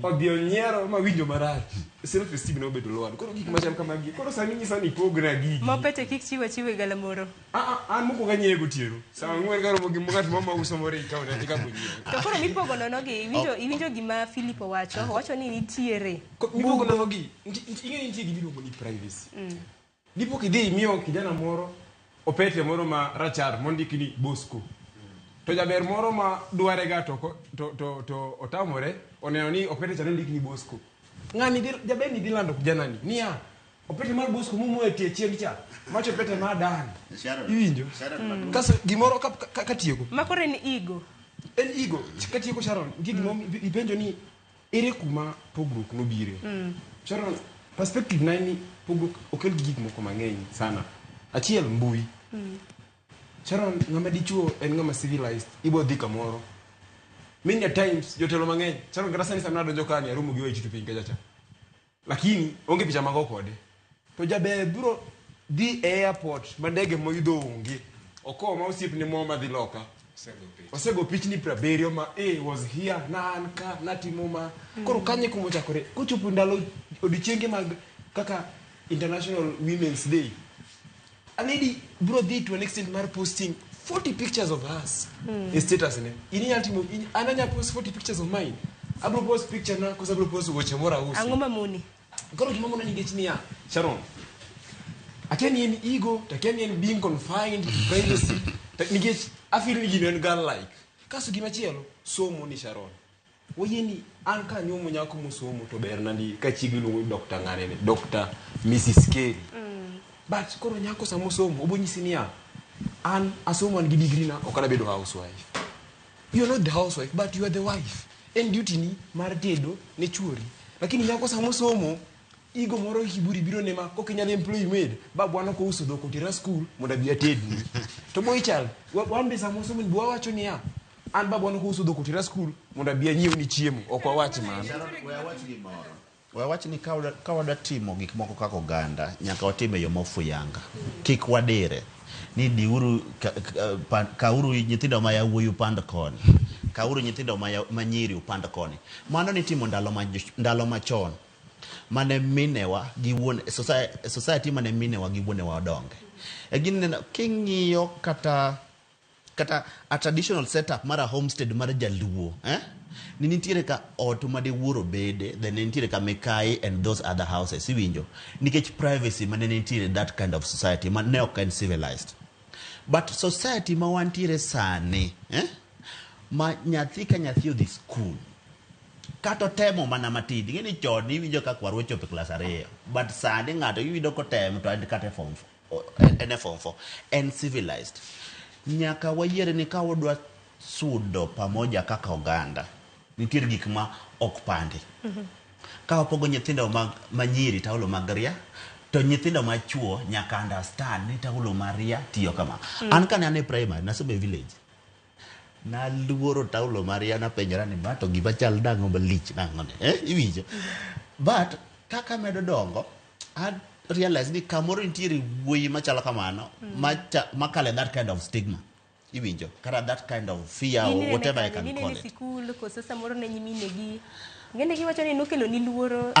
odhi onyiero ma winjo marach self esteem no bedo lower koro gik machal kamagi koro sami nyisa ni pogra gigi mopete kik chiwe galamoro an moko ganyego tiero sama ng'wer garomo gi mokati mama uso more ikaw ne tika bunyi to koro mipogo nono gi iwinjo gima Philip wacho ni nitiere mipogo nono gi ing'e nitie gibiro ni privacy dipo kidhi miyo kijana moro opete moro ma rachar mondiki ni Bosco to jaber moro ma dware ga to otamore oneno ni opete chano ndiki ni Bosco ng'ani jaber ni dilando kijana ni niya opete mar Bosco mumo e tie chieng' cha macho pete ma dan iwinjo kaso gimoro ka tiego makore ni ego ka tiego Sharon gimo ipenjo ni ere kuma pogruk no bire Sharon perspective na ni pogruk okel gik moko mang'eny sana achiel mbui Sharon ng'ama dichuo en ng'ama civilized ibo dhi kamoro many times jotelo mang'eny Sharon kata sani sama donjo kani arumo gi wechi to piny kacha lakini onge picha mago kode to jabe bro dhi airport mandege moidho onge oko ma osiepne mo ma dhi loka osego pichni 70 ma was here na anka natimo ma koro kanye kumo chakore kochopo ndalo odichienge mag kaka International Women's Day a lady bro did to an extent mar posting 40 pictures of us in status ne ini altimo ananya post 40 pictures of mine abro post picture na kosa abro post woche mora usi angoma muni koro gimo mona ningechini ya Sharon akeni en ego takeni en being confined privacy ningech afil ni ginen girl like kaso gimachielo somo ni Sharon woyeni an ka nyomo nyako musomo to ber nandi ka chigilu Dr. ngane ne Dr. Mrs. Kelly but koro nyako samo somo obonyisi niya an asomo an gi degree na okana bedo housewife you are not the housewife but you are the wife and duty ni mar tedo ne chuori lakini nyako samo somo igo moro kiburi biro ne ma kokinyal employee maid babu an ko uso do ko tira school mondo bi atedni to boy child wan be samo somo bwa wacho niya an babu an ko uso do ko tira school mondo bi anyiew ni chiemo ok wawachi man wawach ni ka wada timo gik moko kaka oganda nyaka watime yo mofuyanga kik wadire ni diuru kauru nyithindo ma yawuoyi upand koni kauru nyithindo ma nyiri upand koni mano ni timo ndalo machon mane minewa gi wuon society mane minewa gi wuonewa odonge egin king'iyo kata a traditional setup mara homestead mara jaluo ni nitiere ka ot made wuoro bede then nitiere ka Mekai and those other houses iwinjo nikech privacy mane nitiere that kind of society man ne ok civilized but society ma wantiere sani ma nyathi ka nyathi odhi school kato temo mana matidi ngeni chon iwinjo ka kwarwa chope class 2 but sani ngato iwinjo ko temo to kata form 4 and civilized nyaka wayiere ni ka wadwa sudo pamoja kaka oganda nitiere gik ma ok pandi ka opogo nyithindo manyiri taulo magria to nyithindo machuo nyaka understand ni taulo maria tiyo kama an kan ane primary na sobe village na luoro taulo maria na penjara ni ma to giba chal dango malich nangone iwinjo but kaka medo dongo I realize ni kamoro nitiere wuoyi machalo kamano makale that kind of stigma iwinjo kara that kind of fear or whatever I can call it school ko sasa moro ne nyimine gi ngene gi wacho ni nokelo ni luoro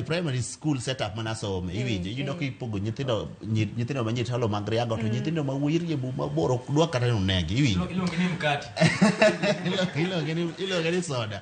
primary school setup mana some iwinjo yudo ki pogo nyithindo manyiri talo magria go to nyithindo ma wuoyi bu maboro dwa kata no negi iwinjo ilongi ni mkati ilo gani soda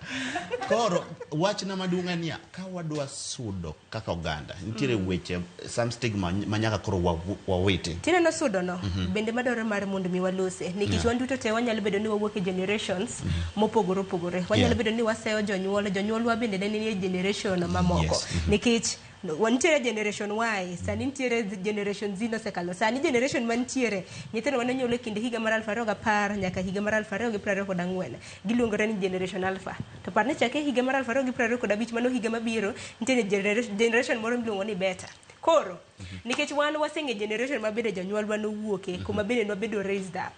koro wach na maduong' ania ka wadwa sudo kaka oganda nitiere weche some stigma manyaka koro wawiti tine no sudo no bende madore mar mondo mi walose nikech wanduto te wanyalo bedo ni wawuok e generations mopogore opogore wanyalo bedo ni waseyo jonyuolwa bende ne ni generation mamoko nikech wantiere generation Y sani nitiere generation Z nosekalo sani generation mantiere nyithindo manonyuol e kind higa mar 2010 nyaka higa mar 2024 giluongore ni generation alpha to parne chake higa mar 2025 mano higa mabiro nitiere generation moro miluongo ni beta koro nikech wan waseng'e generation mabende jonyuolwa nowuoke kuma bende nwabedo raised up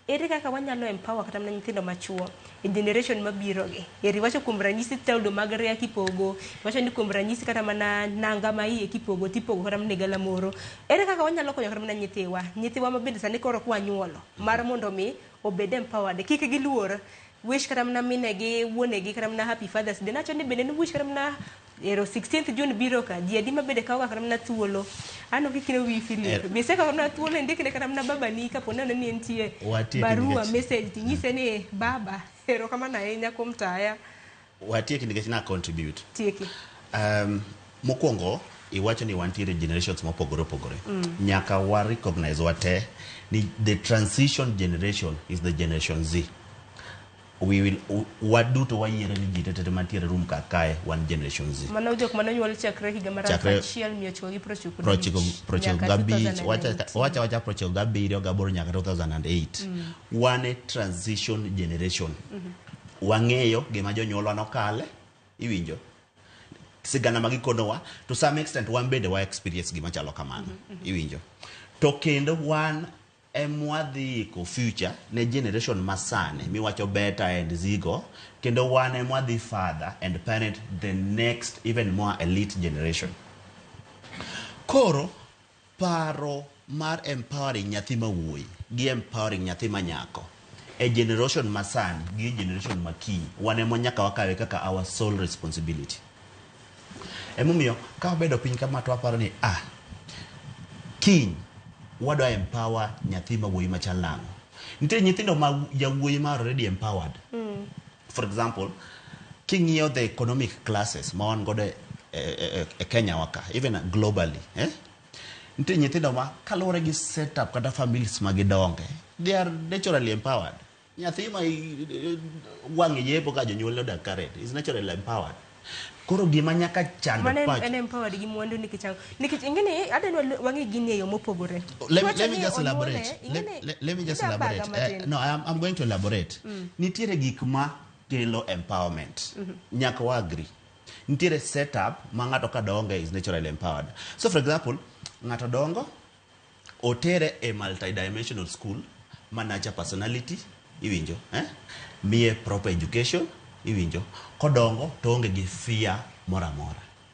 ere kaka wanyalo empower kata mana nyithindo machuo e generation mabiro gi eri wacho kuom ranyisi taulo mag ria kipogo wacho ni kuom ranyisi kata mana nanga ma iye kipogo tipogo kata mana gala moro ere kaka wanyalo konyo kata mana nyithiwa mabende sani koro kwa nyuolo mar mondo mi obed empowered kik giluor wish kata mana mine gi wuone gi kata mana happy fathers day nacho ni bende ni wish kata mana ero 16th June biro ka diedi mabede kawa kata mana thuolo ano kikine wi Philip bise kata mana thuolo ndikine kata mana baba ni kapo neno ni entie barua message tingise ni baba ero kama na enya kumtaya watieki nikech na contribute tieki mokwongo iwacho ni wantiere generations mopogore opogore nyaka wa recognize wate ni the transition generation is the generation Z we will waduto wayiere ni gitete mantiere room kakae one generation Z mana ujok mana nyuol chakre higa mar 1975 wacha prochiko gabiro gaboro nyaka 2008 one transition generation wang'eyo gima jonyuolwa nokale iwinjo sigana magikonowa to some extent one bende wa experience gima chalo kamano iwinjo to kendo one emwadhi ko future ne generation masane miwacho beta and zigo kendo one emwadhi father and parent the next even more elite generation koro paro mar empowering nyathi mawuoyi gi empowering nyathi manyako a generation masan gi generation makiny one emonyaka wakawe kaka our sole responsibility emomiyo ka wabedo piny kama to waparo ni kiny wadwa empower nyathi mawuoyi machal nang'o nitie nyithindo ma jawuoyi ma already empowered for example king'iyo the economic classes ma wan godo e Kenya waka even globally nitie nyithindo ma kaluwore gi setup kata families magidonge they are naturally empowered nyathi ma wang'e yepo ka jonyuol odak karet is naturally empowered koro gima nyaka chando pacho mane empowered gi mwandu nikichango nikich ingene adeno wangi gine yo mopogore let me just elaborate no I'm going to elaborate nitiere gik ma kelo empowerment nyaka wa agree nitiere setup ma ng'ato ka dongo is naturally empowered so for example ng'ato dongo otere a multidimensional school manager personality iwinjo miye proper education iwinjo kodongo to onge gi fear mora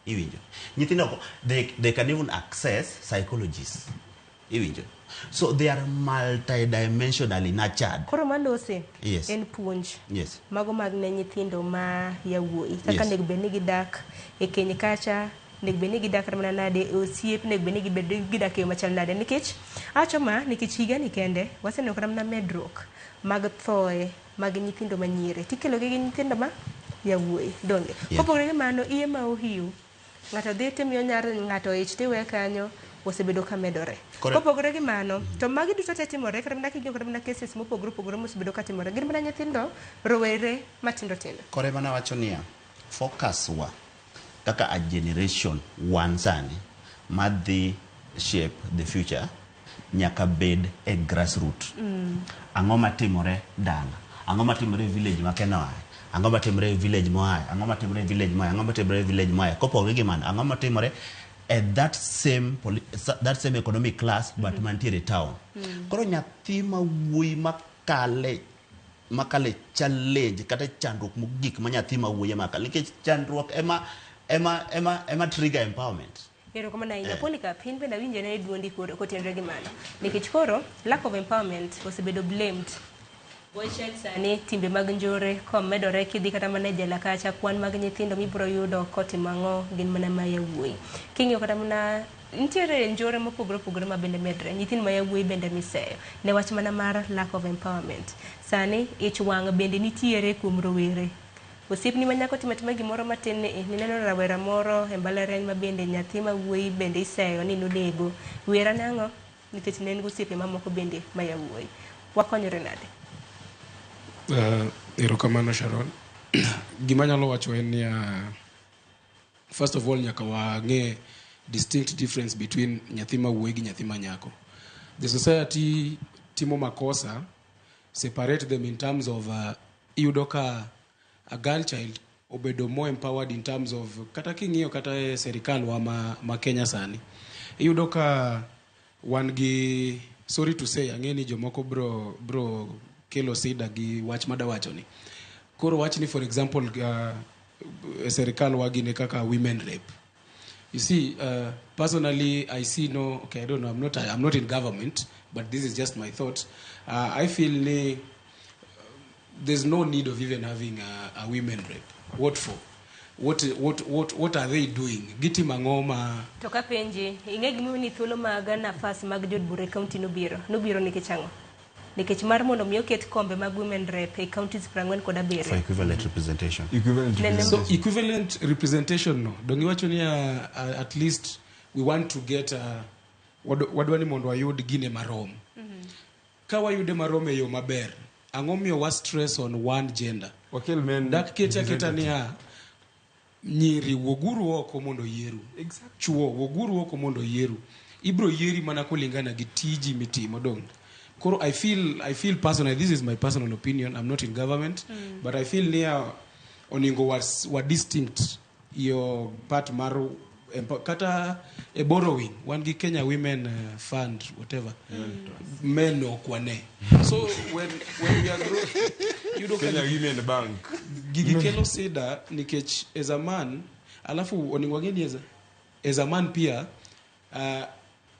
iwinjo. Nyithindo they can even access psychologists. Iwinjo. So they are multidimensionally nurtured. Koro malose Yes. en puonj. Yes. Mago mag ne nyithindo ma yawuoyi. Kaka Yes. nego bedni gidak e keny kacha, nego bedni gidak mana nade, osiep nego bedni gidak e yo machal nade. Nikech acho ma nikech higa ni kende waseneno kata mana medruok mag thoe mag nyithindo manyire. Tikelo gi nyithindo ma yawuoyi donge. Yeah. Kopogore gi mano iye ma ohiu. Ng'ato dhi timiyo nyar ng'ato ich tiwe kanyo osebedo ka medore. Kopogore gi mano, to magi duto te timore kata mana kigio kata mana cases mopogore opogore mosebedo ka timore. Gin mana nyithindo rowere matindo tindo. Kore mana wacho niya, focus wa kaka a generation one sani madhi shape the future nyaka bed e grassroots. Ang'o matimore dala, ang'o matimore e village ma Kenoa, ang'o matimore e village moa, ang'o matimore e village moa, ang'o matimore e village moa. Kopogore gi mano, ang'o matimore at that same economic class but mantiere town. Koro nyathi ma wuoyi makale challenge kata chandruok mogik ma nyathi ma wuoyi makale nikech chandruok ema trigger empowerment. Ero kama na poni ka pin benda winje na duondi kotenre gi mano. Nikech koro lack of empowerment osebedo blamed. Boychild sani timbe mag njore komedore kidhi kata mana jela kacha kwan mag nyithindo mibiro yudo kotimo ang'o gin mana ma yawuoyi. King'iyo kata mana nitiere njore mopogore opogore ma bende medre, nyithindo ma yawuoyi bende miseyo ne wach mana mar lack of empowerment. Sani ich wang' bende nitiere kuom rowere. Osiepni ma nyako timo gimoro matin ni neno rawera moro e mbalariany ma bende nyathi ma wuoyi bende iseyo ni nonego. Wera nang'o nikech ne en go osiepe mamoko bende ma yawuoyi. Wakonyore nade? Erokamano Sharon. Gima nyalo wacho en ni first of all nyaka wang'e distinct difference between nyathi ma wuoyi gi nyathi ma nyako. The society timo makosa separate them in terms of iyudo ka a girl child obedo more empowered in terms of kata king'iyo kata serikal wa ma Kenya sani. Iyudo ka wan gi sorry to say ang'e ni jomoko bro kelo sida gi wach madawacho ni. Koro wach ni for example serikal wagine kaka women rape. You see, personally I see no, okay, I don't know, I'm not in government, but this is just my thought. I feel there's no need of even having a women rape. What for? What are they doing? Giti mangoma. Toka penje, ing'e gimi ni thuolo mag nafas mag jod bure county nobiro nikech ang'o? Nikech mar mondo mi oket kombe mag women rep e counties 47 for equivalent representation. So equivalent representation no. Dongi wacho ni at least we want to get wadwani mondo wayud gine marom. Ka wayude marom e yo maber. Ang'o miyo wa stress on one gender? Wakel men. Dak keta ni nyiri woguru oko mondo yieru. Exactly. Chuo woguru oko mondo yieru. Ibro yieri mana kulingana gi tiji mitimo dong. Koro I feel personally, this is my personal opinion, I'm not in government, but I feel near oningo was distinct your part maru kata a borrowing one gi Kenya Women Fund whatever men no kwane. So when we are growing, you don't Kenya Women Bank gigi kelo sida nikech as a man alafu oningo ngeni as a man pia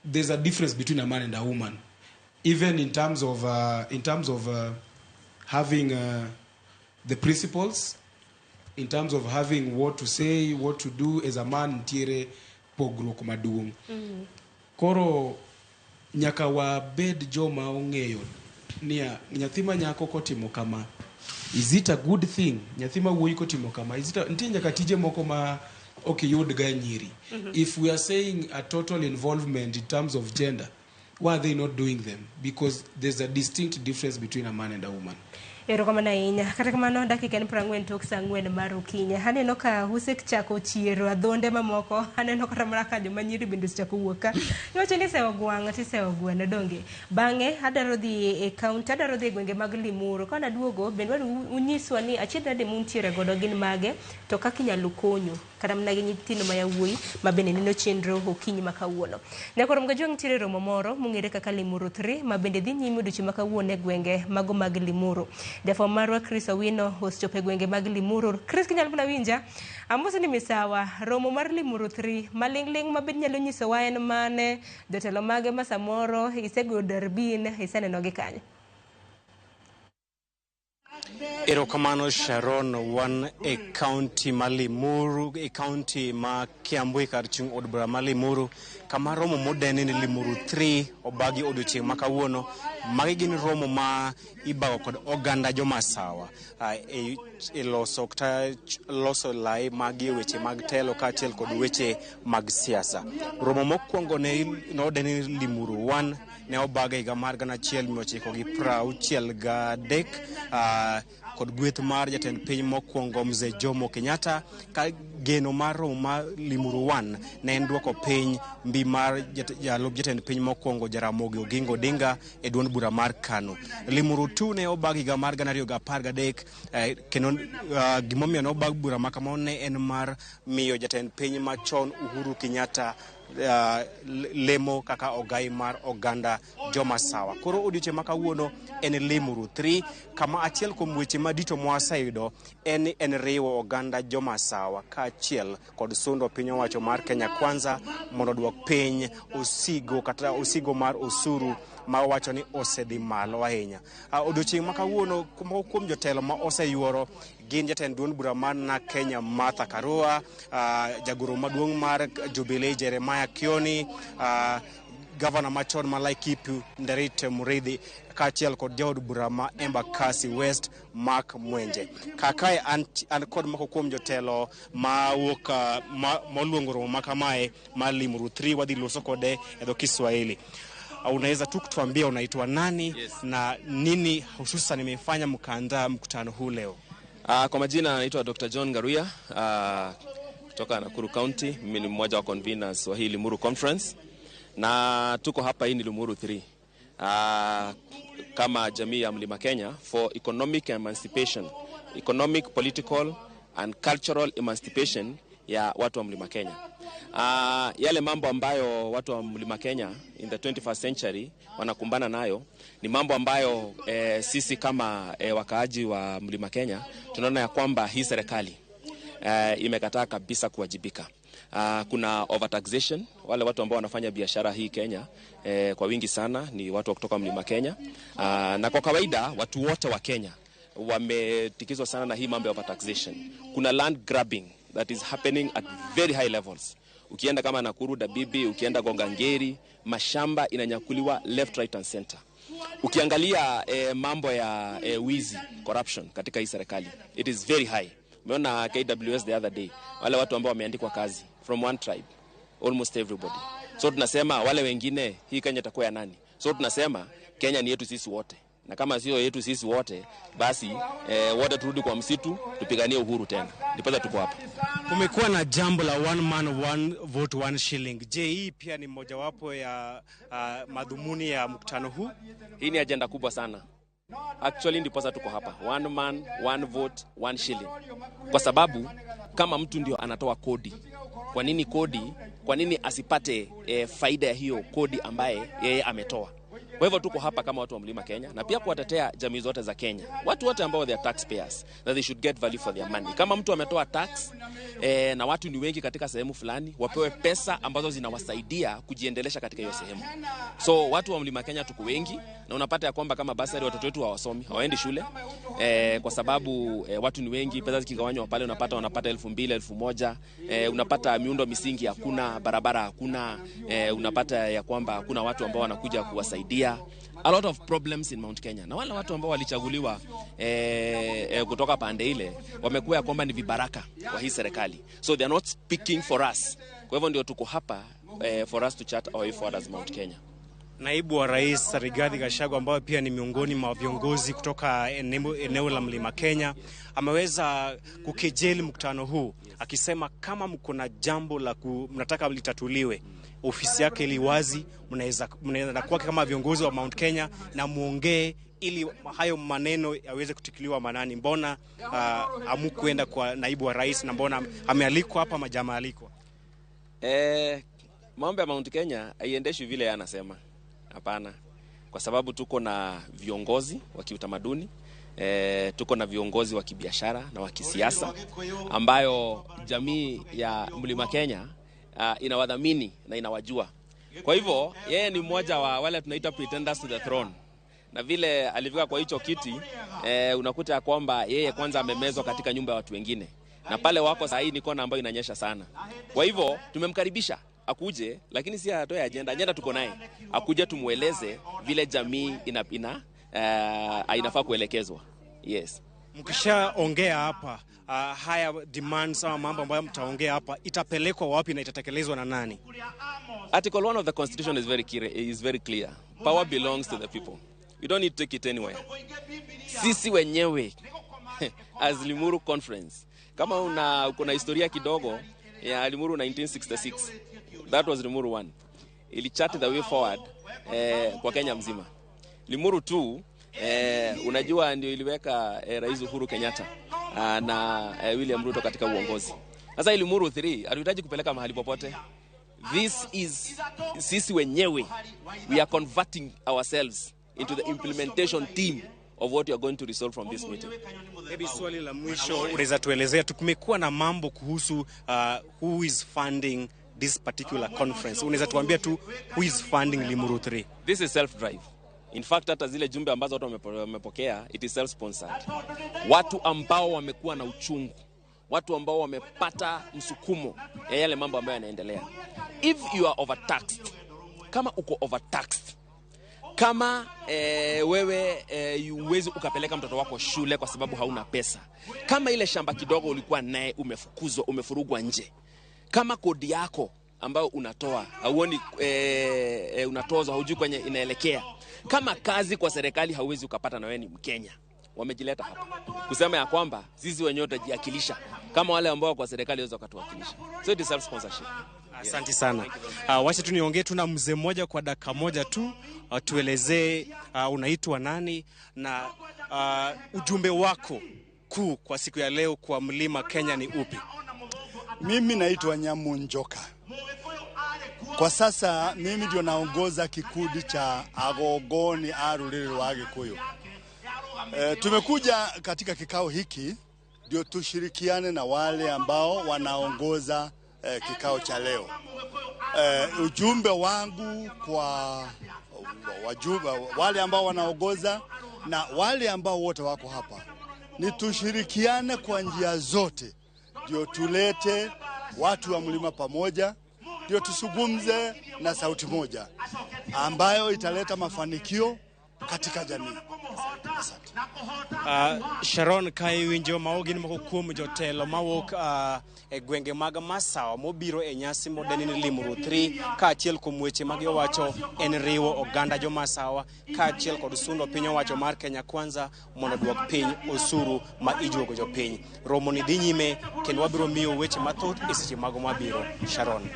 there's a difference between a man and a woman. Even in terms of having the principles, in terms of having what to say, what to do as a man, tire pogro kumaduong. Koro nyaka wa bed joma ong'eyo nia nyathima nyako kotimo kama. Is it a good thing? Nyathima wuoyi kotimo kama. Is it ntie nyaka tije moko ma okay yod ga nyiri. If we are saying a total involvement in terms of gender, why are they not doing them? Because there's a distinct difference between a man and a woman. Erokamano ahinya. Kata kamano dakika en 40 tok saa 4 mar okinyi. Aneno ka usek chako chiero adhonde mamoko. Aneno kata mana ka joma nyiri bende chako wuok ka. Iwacho ni sewa gwang' tisewa gweno donge. Bang'e adaro dhi e county, adaro dhi gwenge mag Limuru. Kana duogo bende unyiswa ni achiedh nade muntiere godo gin mage to kaka inyalo konyo kata mnagi nyithindo ma yawuoyi ma bende neno chenro okinyi ma kawuono. Nyakoro mgajwa ntiere romo moro mung'ere kaka Limuru 3 ma bende dhi nyime odiochieng' ma kawuono e gwenge mago mag Limuru. Jafwambo marwa Chris Owino osechopo e gwenge mag Limuru. Chris, kinyalo puna winja? Amose ni misawa romo mar Limuru 3 malingling ma bende nyalo nyisowa en mane, jotelo mage ma samoro isego darbin iseneno gi kanyo. Erokamano Sharon, wan e county ma Limuru, e county ma Kiambu kar chung od bura ma Limuru, kama romo modene ni Limuru 3 obagi odiochieng' ma kawuono. Magi gin romo ma ibago kod oganda jomasawa e loso lai magi weche mag telo kaachiel kod weche mag siasa. Romo mokwongo nodene ni Limuru 1 ne obaga higa mar 1963 kod gweth mar jatend piny mokwongo Mzee Jomo Kenyatta, ka geno mar romo mar Limuru 1 ne en duoko piny mbi mar jalub jatend piny mokwongo Jaramogi Oginga Odinga e duond bura mar KANU. Limuru 2 ne obag higa mar 2013 kendo gimomiyo ne obag bura makama ne en mar miyo jatend piny machon Uhuru Kenyatta lemo kaka ogai mar oganda jomasawa. Koro odiochieng' ma kawuono en Limuru 3 kama achiel kuom weche madito mwaseyudo en riwo oganda jomasawa kaachiel kod sundo piny owacho mar Kenya Kwanza mondo duok piny osigo mar osuru ma wacho ni osedhi malo ahinya. Odiochieng' ma kawuono kuom jotelo ma oseyuoro gin jatend duond bura mar na Kenya Martha Karua, jagoro maduong' mar Jubilee Jeremiah Kioni, Governor machon ma Laikipia Nderite Muridhi, kaachiel kod jaod bura ma Embakasi West Mark Mwenje. Kakae an kod moko kuom jotelo ma wuok moluongo romo makamae ma Limuru 3 wadhi loso kode e dho Kiswahili. Unaweza tu kutuambia unaitwa nani? Yes. Na nini hususan imefanya mkaandaa mkutano huu leo? Kwa majina naitwa Dr. John Garuya kutoka Nakuru County. Mimi ni mmoja wa conveners wa hii Limuru Conference na tuko hapa hii ni Limuru 3 kama jamii ya Mlima Kenya for economic emancipation, economic, political and cultural emancipation ya watu wa Mlima Kenya. Yale mambo ambayo watu wa Mlima Kenya in the 21st century wanakumbana nayo ni mambo ambayo sisi kama wakaaji wa Mlima Kenya tunaona ya kwamba hii serikali imekataa kabisa kuwajibika. Kuna overtaxation, wale watu ambao wanafanya biashara hii Kenya kwa wingi sana ni watu kutoka Mlima Kenya, na kwa kawaida watu wote wa Kenya wametikizwa sana na hii mambo ya overtaxation. Kuna land grabbing that is happening at very high levels. Ukienda kama Nakuru, Dabibi, ukienda Gongangeri, mashamba inanyakuliwa left, right and center. Ukiangalia mambo ya wizi, corruption katika hii serikali, it is very high. Umeona KWS the other day, wale watu ambao wameandikwa kazi from one tribe, almost everybody. So tunasema wale wengine hii Kenya itakuwa ya nani? So tunasema Kenya ni yetu sisi wote. Na kama sio yetu sisi wote, basi wote turudi kwa msitu, tupiganie uhuru tena. Ndipo tuko hapa. Kumekuwa na jambo la one man one vote one shilling. Je, hii pia ni mojawapo ya madhumuni ya mkutano huu? Hii ni agenda kubwa sana. Actually ndipo tuko hapa. One man one vote one shilling. Kwa sababu kama mtu ndio anatoa kodi, kwa nini kodi? Kwa nini asipate faida ya hiyo kodi ambaye yeye ametoa? Kwa hivyo tuko hapa kama watu wa Mlima Kenya na pia kuwatetea jamii zote za Kenya. Watu wote ambao they are taxpayers, that they should get value for their money. Kama mtu ametoa tax na watu ni wengi katika sehemu fulani, wapewe pesa ambazo zinawasaidia kujiendelesha katika hiyo sehemu. So watu wa Mlima Kenya tuko wengi na unapata ya kwamba kama basari watoto wetu hawasomi, hawaendi shule kwa sababu watu ni wengi, pesa zikigawanywa pale wanapata 2,000, 1,000, unapata miundo misingi hakuna, barabara hakuna, unapata ya kwamba hakuna watu ambao wanakuja kuwasaidia. A lot of problems in Mount Kenya. Na wale watu ambao walichaguliwa kutoka pande ile wamekuwa kwamba ni vibaraka kwa hii serikali. So they are not speaking for us. Kwa hivyo ndio tuko hapa for us to chat our way forward as Mount Kenya. Naibu wa Rais Rigathi Gachagua ambao pia ni miongoni mwa viongozi kutoka eneo la Mlima Kenya ameweza kukejeli mkutano huu akisema kama mko na jambo la mnataka litatuliwe, ofisi yake ili wazi, mnaweza kuwa kama viongozi wa Mount Kenya na muongee ili hayo maneno yaweze kutikiliwa manani? Mbona amukwenda kwa naibu wa rais na mbona amealikwa hapa majama alikwa? Mambo ya Mount Kenya haiendeshwi vile anasema. Hapana. Kwa sababu tuko na viongozi wa kiutamaduni, tuko na viongozi wa kibiashara na wa kisiasa ambayo jamii ya Mlima Kenya inawadhamini na inawajua. Kwa hivyo yeye ni mmoja wa wale tunaita pretenders to the throne. Na vile alifika kwa hicho kiti, unakuta ya kwamba yeye kwanza amemezwa katika nyumba ya watu wengine. Na pale wako saa hii ni kona ambayo inanyesha sana. Kwa hivyo tumemkaribisha akuje, lakini si atoe agenda tuko naye. Akuje tumueleze vile jamii inafaa kuelekezwa. Yes. Mkishaongea hapa, haya demands au mambo ambayo mtaongea hapa itapelekwa wapi na itatekelezwa na nani? Article 1 of the Constitution is very clear. Power belongs to the people. You don't need to take it anywhere. Sisi wenyewe as Limuru Conference, kama uko na historia kidogo ya Limuru 1966, that was Limuru 1. Ili chart the way forward kwa Kenya mzima. Limuru 2 unajua ndio iliweka Rais Uhuru Kenyatta na William Ruto katika uongozi. Sasa Limuru 3 hatuhitaji kupeleka mahali popote. This is sisi wenyewe, we are converting ourselves into the implementation team of what you are going to resolve from this meeting. Maybe swali la mwisho unaweza tuelezea, tumekuwa na mambo kuhusu who is funding this particular conference. Unaweza tuambia tu who is funding Limuru 3? This is self-drive. In fact, hata zile jumbe ambazo watu wamepokea, it is self-sponsored. Watu ambao wamekuwa na uchungu, watu ambao wamepata msukumo ya yale mambo ambayo yanaendelea. If you are overtaxed, kama uko overtaxed, kama wewe uwezi ukapeleka mtoto wako shule kwa sababu hauna pesa, kama ile shamba kidogo ulikuwa naye umefukuzwa, umefurugwa nje, kama kodi yako ambayo unatoa hauoni unatozwa, hujui kwenye inaelekea, kama kazi kwa serikali hauwezi ukapata na wewe ni Mkenya, wamejileta hapa kusema ya kwamba sisi wenyewe tutajiakilisha kama wale ambao kwa serikali waweza wakatuwakilisha. So it is self sponsorship. Asante sana. Wacha tu niongee tu na mzee mmoja kwa dakika moja tu, tuelezee unaitwa nani na ujumbe wako kuu kwa siku ya leo kwa Mlima Kenya ni upi? Mimi naitwa Nyamunjoka. Kwa sasa mimi ndio naongoza kikundi cha Agogoni Aruriri wa Gikuyu. Tumekuja katika kikao hiki ndio tushirikiane na wale ambao wanaongoza kikao cha leo. Ujumbe wangu kwa wajumbe wale ambao wanaongoza na wale ambao wote wako hapa ni tushirikiane kwa njia zote ndio tulete watu wa mlima pamoja, ndio tusungumze na sauti moja ambayo italeta mafanikio katika jamii. Asante. Sharon Kaiwinjo maogi ni moko kuom jotelo mawuok gwenge mag Masawa mobiro e nyasi modeni ni Limuru 3 ka achiel kuom weche mag owacho en riwo oganda jo Masawa ka achiel kod sundo piny owacho mar Kenya Kwanza mondo duok piny osuru ma ijuogo jo piny. Romo ni dhi nyime kendo wabiro miyo weche mathoth e seche mago mabiro. Sharon.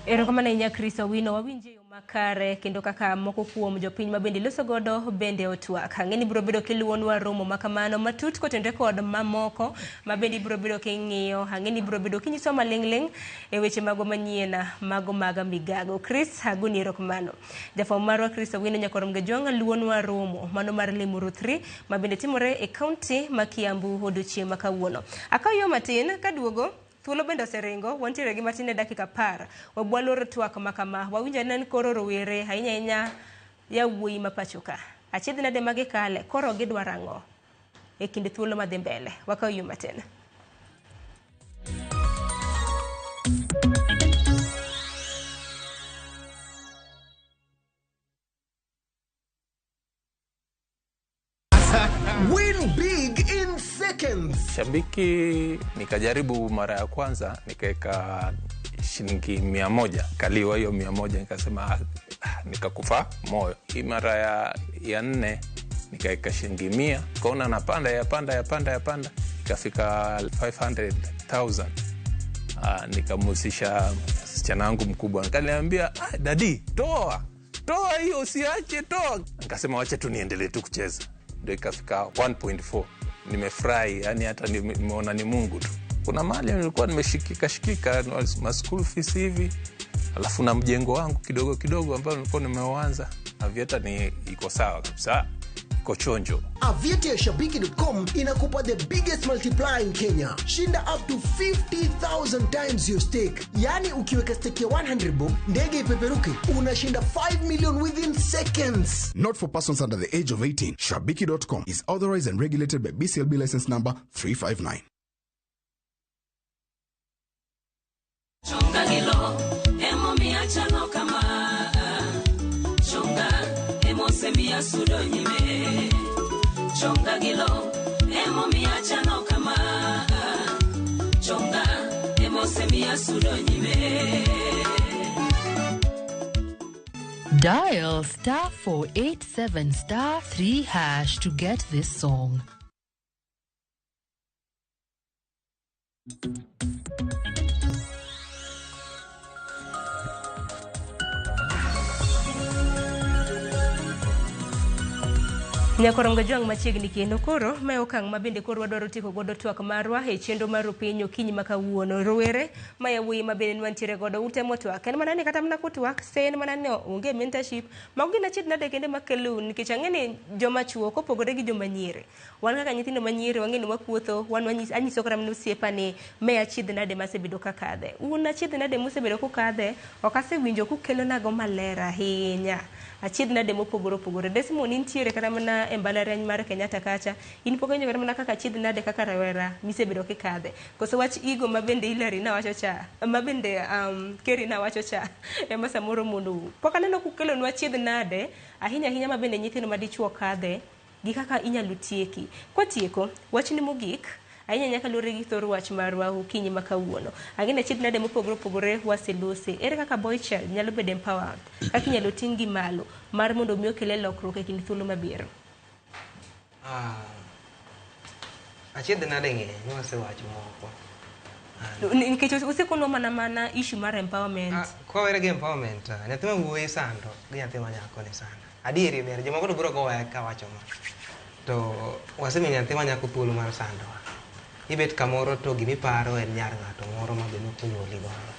Erokamano nya Chris Owino, wawinje yo makare kendo kaka moko kuom jopiny ma bende loso godo bende otwak. Ang'eni biro bedo kiluonwa romo makamano matut kotendre kod mamoko ma bende biro bedo king'iyo. Ang'eni biro bedo kinyiso maling'ling e weche mago manyiena mago maga migago. Chris Haguni erokamano. Jafwambo marwa Chris Owino nyakorom Gejwanga luonwa romo mano mar Limuru 3 ma bende timore e kaunti ma Kiambu odiochieng' ma kawuono. Akaw yo matin kaduogo thuolo bende oseringo, wantiere gi matin e dakika 10. Wabwaloro twak makama, wawinjo nen koro rowere ahinya yawuoyi ma pacho ka. Achiedh nade magi kale, koro gidwa rang'o e kinde thuolo madhi mbele. Wakaw yo matin. Win big in seconds. Shabiki nikajaribu mara ya kwanza nikaweka shilingi 100, kaliwa hiyo 100, nikasema nikakufa moyo. Hii mara ya 4 nikaweka shilingi 100, kaona napanda yapanda ikafika 500,000. Nikamusisha msichana wangu mkubwa, nikaniambia dadi toa hiyo usiache, toa. Nikasema wacha tu niendelee tu kucheza. Ndio ikafika 1.4. Nimefurahi, yani hata nimeona ni Mungu tu. Kuna mali nilikuwa nimeshikika ma school fees hivi. Alafu na mjengo wangu kidogo ambao nilikuwa nimeuanza. Avieta ni iko sawa kabisa. Iko chonjo. Avieta ya Shabiki.com inakupa the biggest multiplier in Kenya. Shinda up to 50,000 times your stake. Yani ukiweka stake ya 100 bob, ndege ipeperuke, unashinda 5 million within seconds. Not for persons under the age of 18. Shabiki.com is authorized and regulated by BCLB license number 359. Chongagilo, emo miachano kama Chonga, emo semia sudo nyime Chongagilo, emo miachano kama Chonga, emo semia sudo nyime. Dial *487*3# to get this song. Nyakorongo jwang machiegni kendo koro mae okang' mabende koro wadwaro tiko godo twak marwa e chenro mar piny okinyi makawuono. Rowere ma yawuoyi mabende nwantiere godo utemo twak. En mana ni kata mana kutwak sen mana ni onge mentorship. Mago gin achiedh nade kende makelu nikech ang'eni joma chuo kopogore gi joma nyiri. Wan kaka nyithindo manyiri wang'eni wakuotho, wan anyiso kara mne osiepa ni me achiedh nade masebedo kakadhe. Un achiedh nade mosebedo kukadhe ok asewinjo kukelo nago maler ahinya. Achiedh nade mopogore opogore. Desmond intiere kata mana embalariany mar Kenyatta kacha. In pokenyo kata mana kaka achiedh nade kaka rawera misebedo kikadhe. Koso wach igo mabende Hilary na wacho cha. Mabende Kerry na wacho cha. Ema samoro mundu. Poka neno kukelo nwa achiedh nade ahinya mabende nyithindo madichuo kadhe gi kaka inyalo tieki. Kwa tieko wach ni mogik ahinya nyaka lure gi thor wach marwa okinyi makawuono. Agine achiedh nade mopogore opogore waselose. Ere kaka boy child nyalo bedo empowered. Kaka inyalo tingi malo mar mondo mi okele lokruok e kind thuolo mabiro. Achiedh nade ng'eny wasewacho moko. Nikech usekono mana issue mar empowerment. Kwa were gi empowerment, nyathi ma wuoyi sando gi nyathi ma nyako ni sando. Adieri ber jomoko to biro gowa ka wacho ma. To wasemi nyathi ma nyako thuolo mar sando. Ibet kamoro to gimi paro en nyar ng'ato moro ma bende kunyoli godo.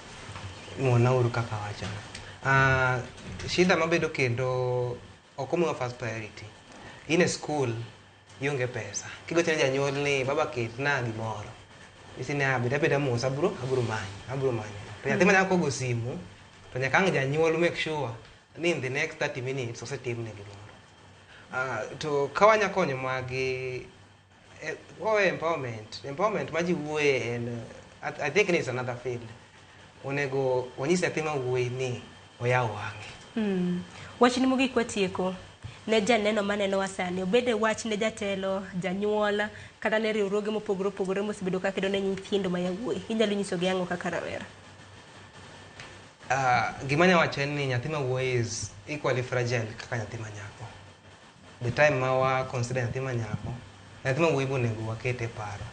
Muona uru kaka wacho. Shida mabedo kendo okomo first priority. In a school ionge pesa. Kigochene janyuol ni baba ketna gimoro. Isine abeda mos aburo manyo. To nyathi ma nyako go simu to nyaka ang' janyuol make sure ni in the next 30 minutes osetimne gimoro. To kawanya konyo magi empowerment maji wuoye and I think it's another field. Onego wanyisi nyathi ma wuoyi ni oyaw wang'e. Wach ni mogik watieko. Ne janeno maneno wasani obede wach ne jatelo janyuola kata ne riwruoge mopogore opogore mosebedo ka kedo ne nyithindo ma yawuoyi inyalo nyiso gi ang'o kaka rawera. Gimanya wacho ni nyathi ma wuoyi is equally fragile kaka nyathi ma nyako. The time ma wa consider nyathi ma nyako, nyathi ma wuoyi bonego wakete paro.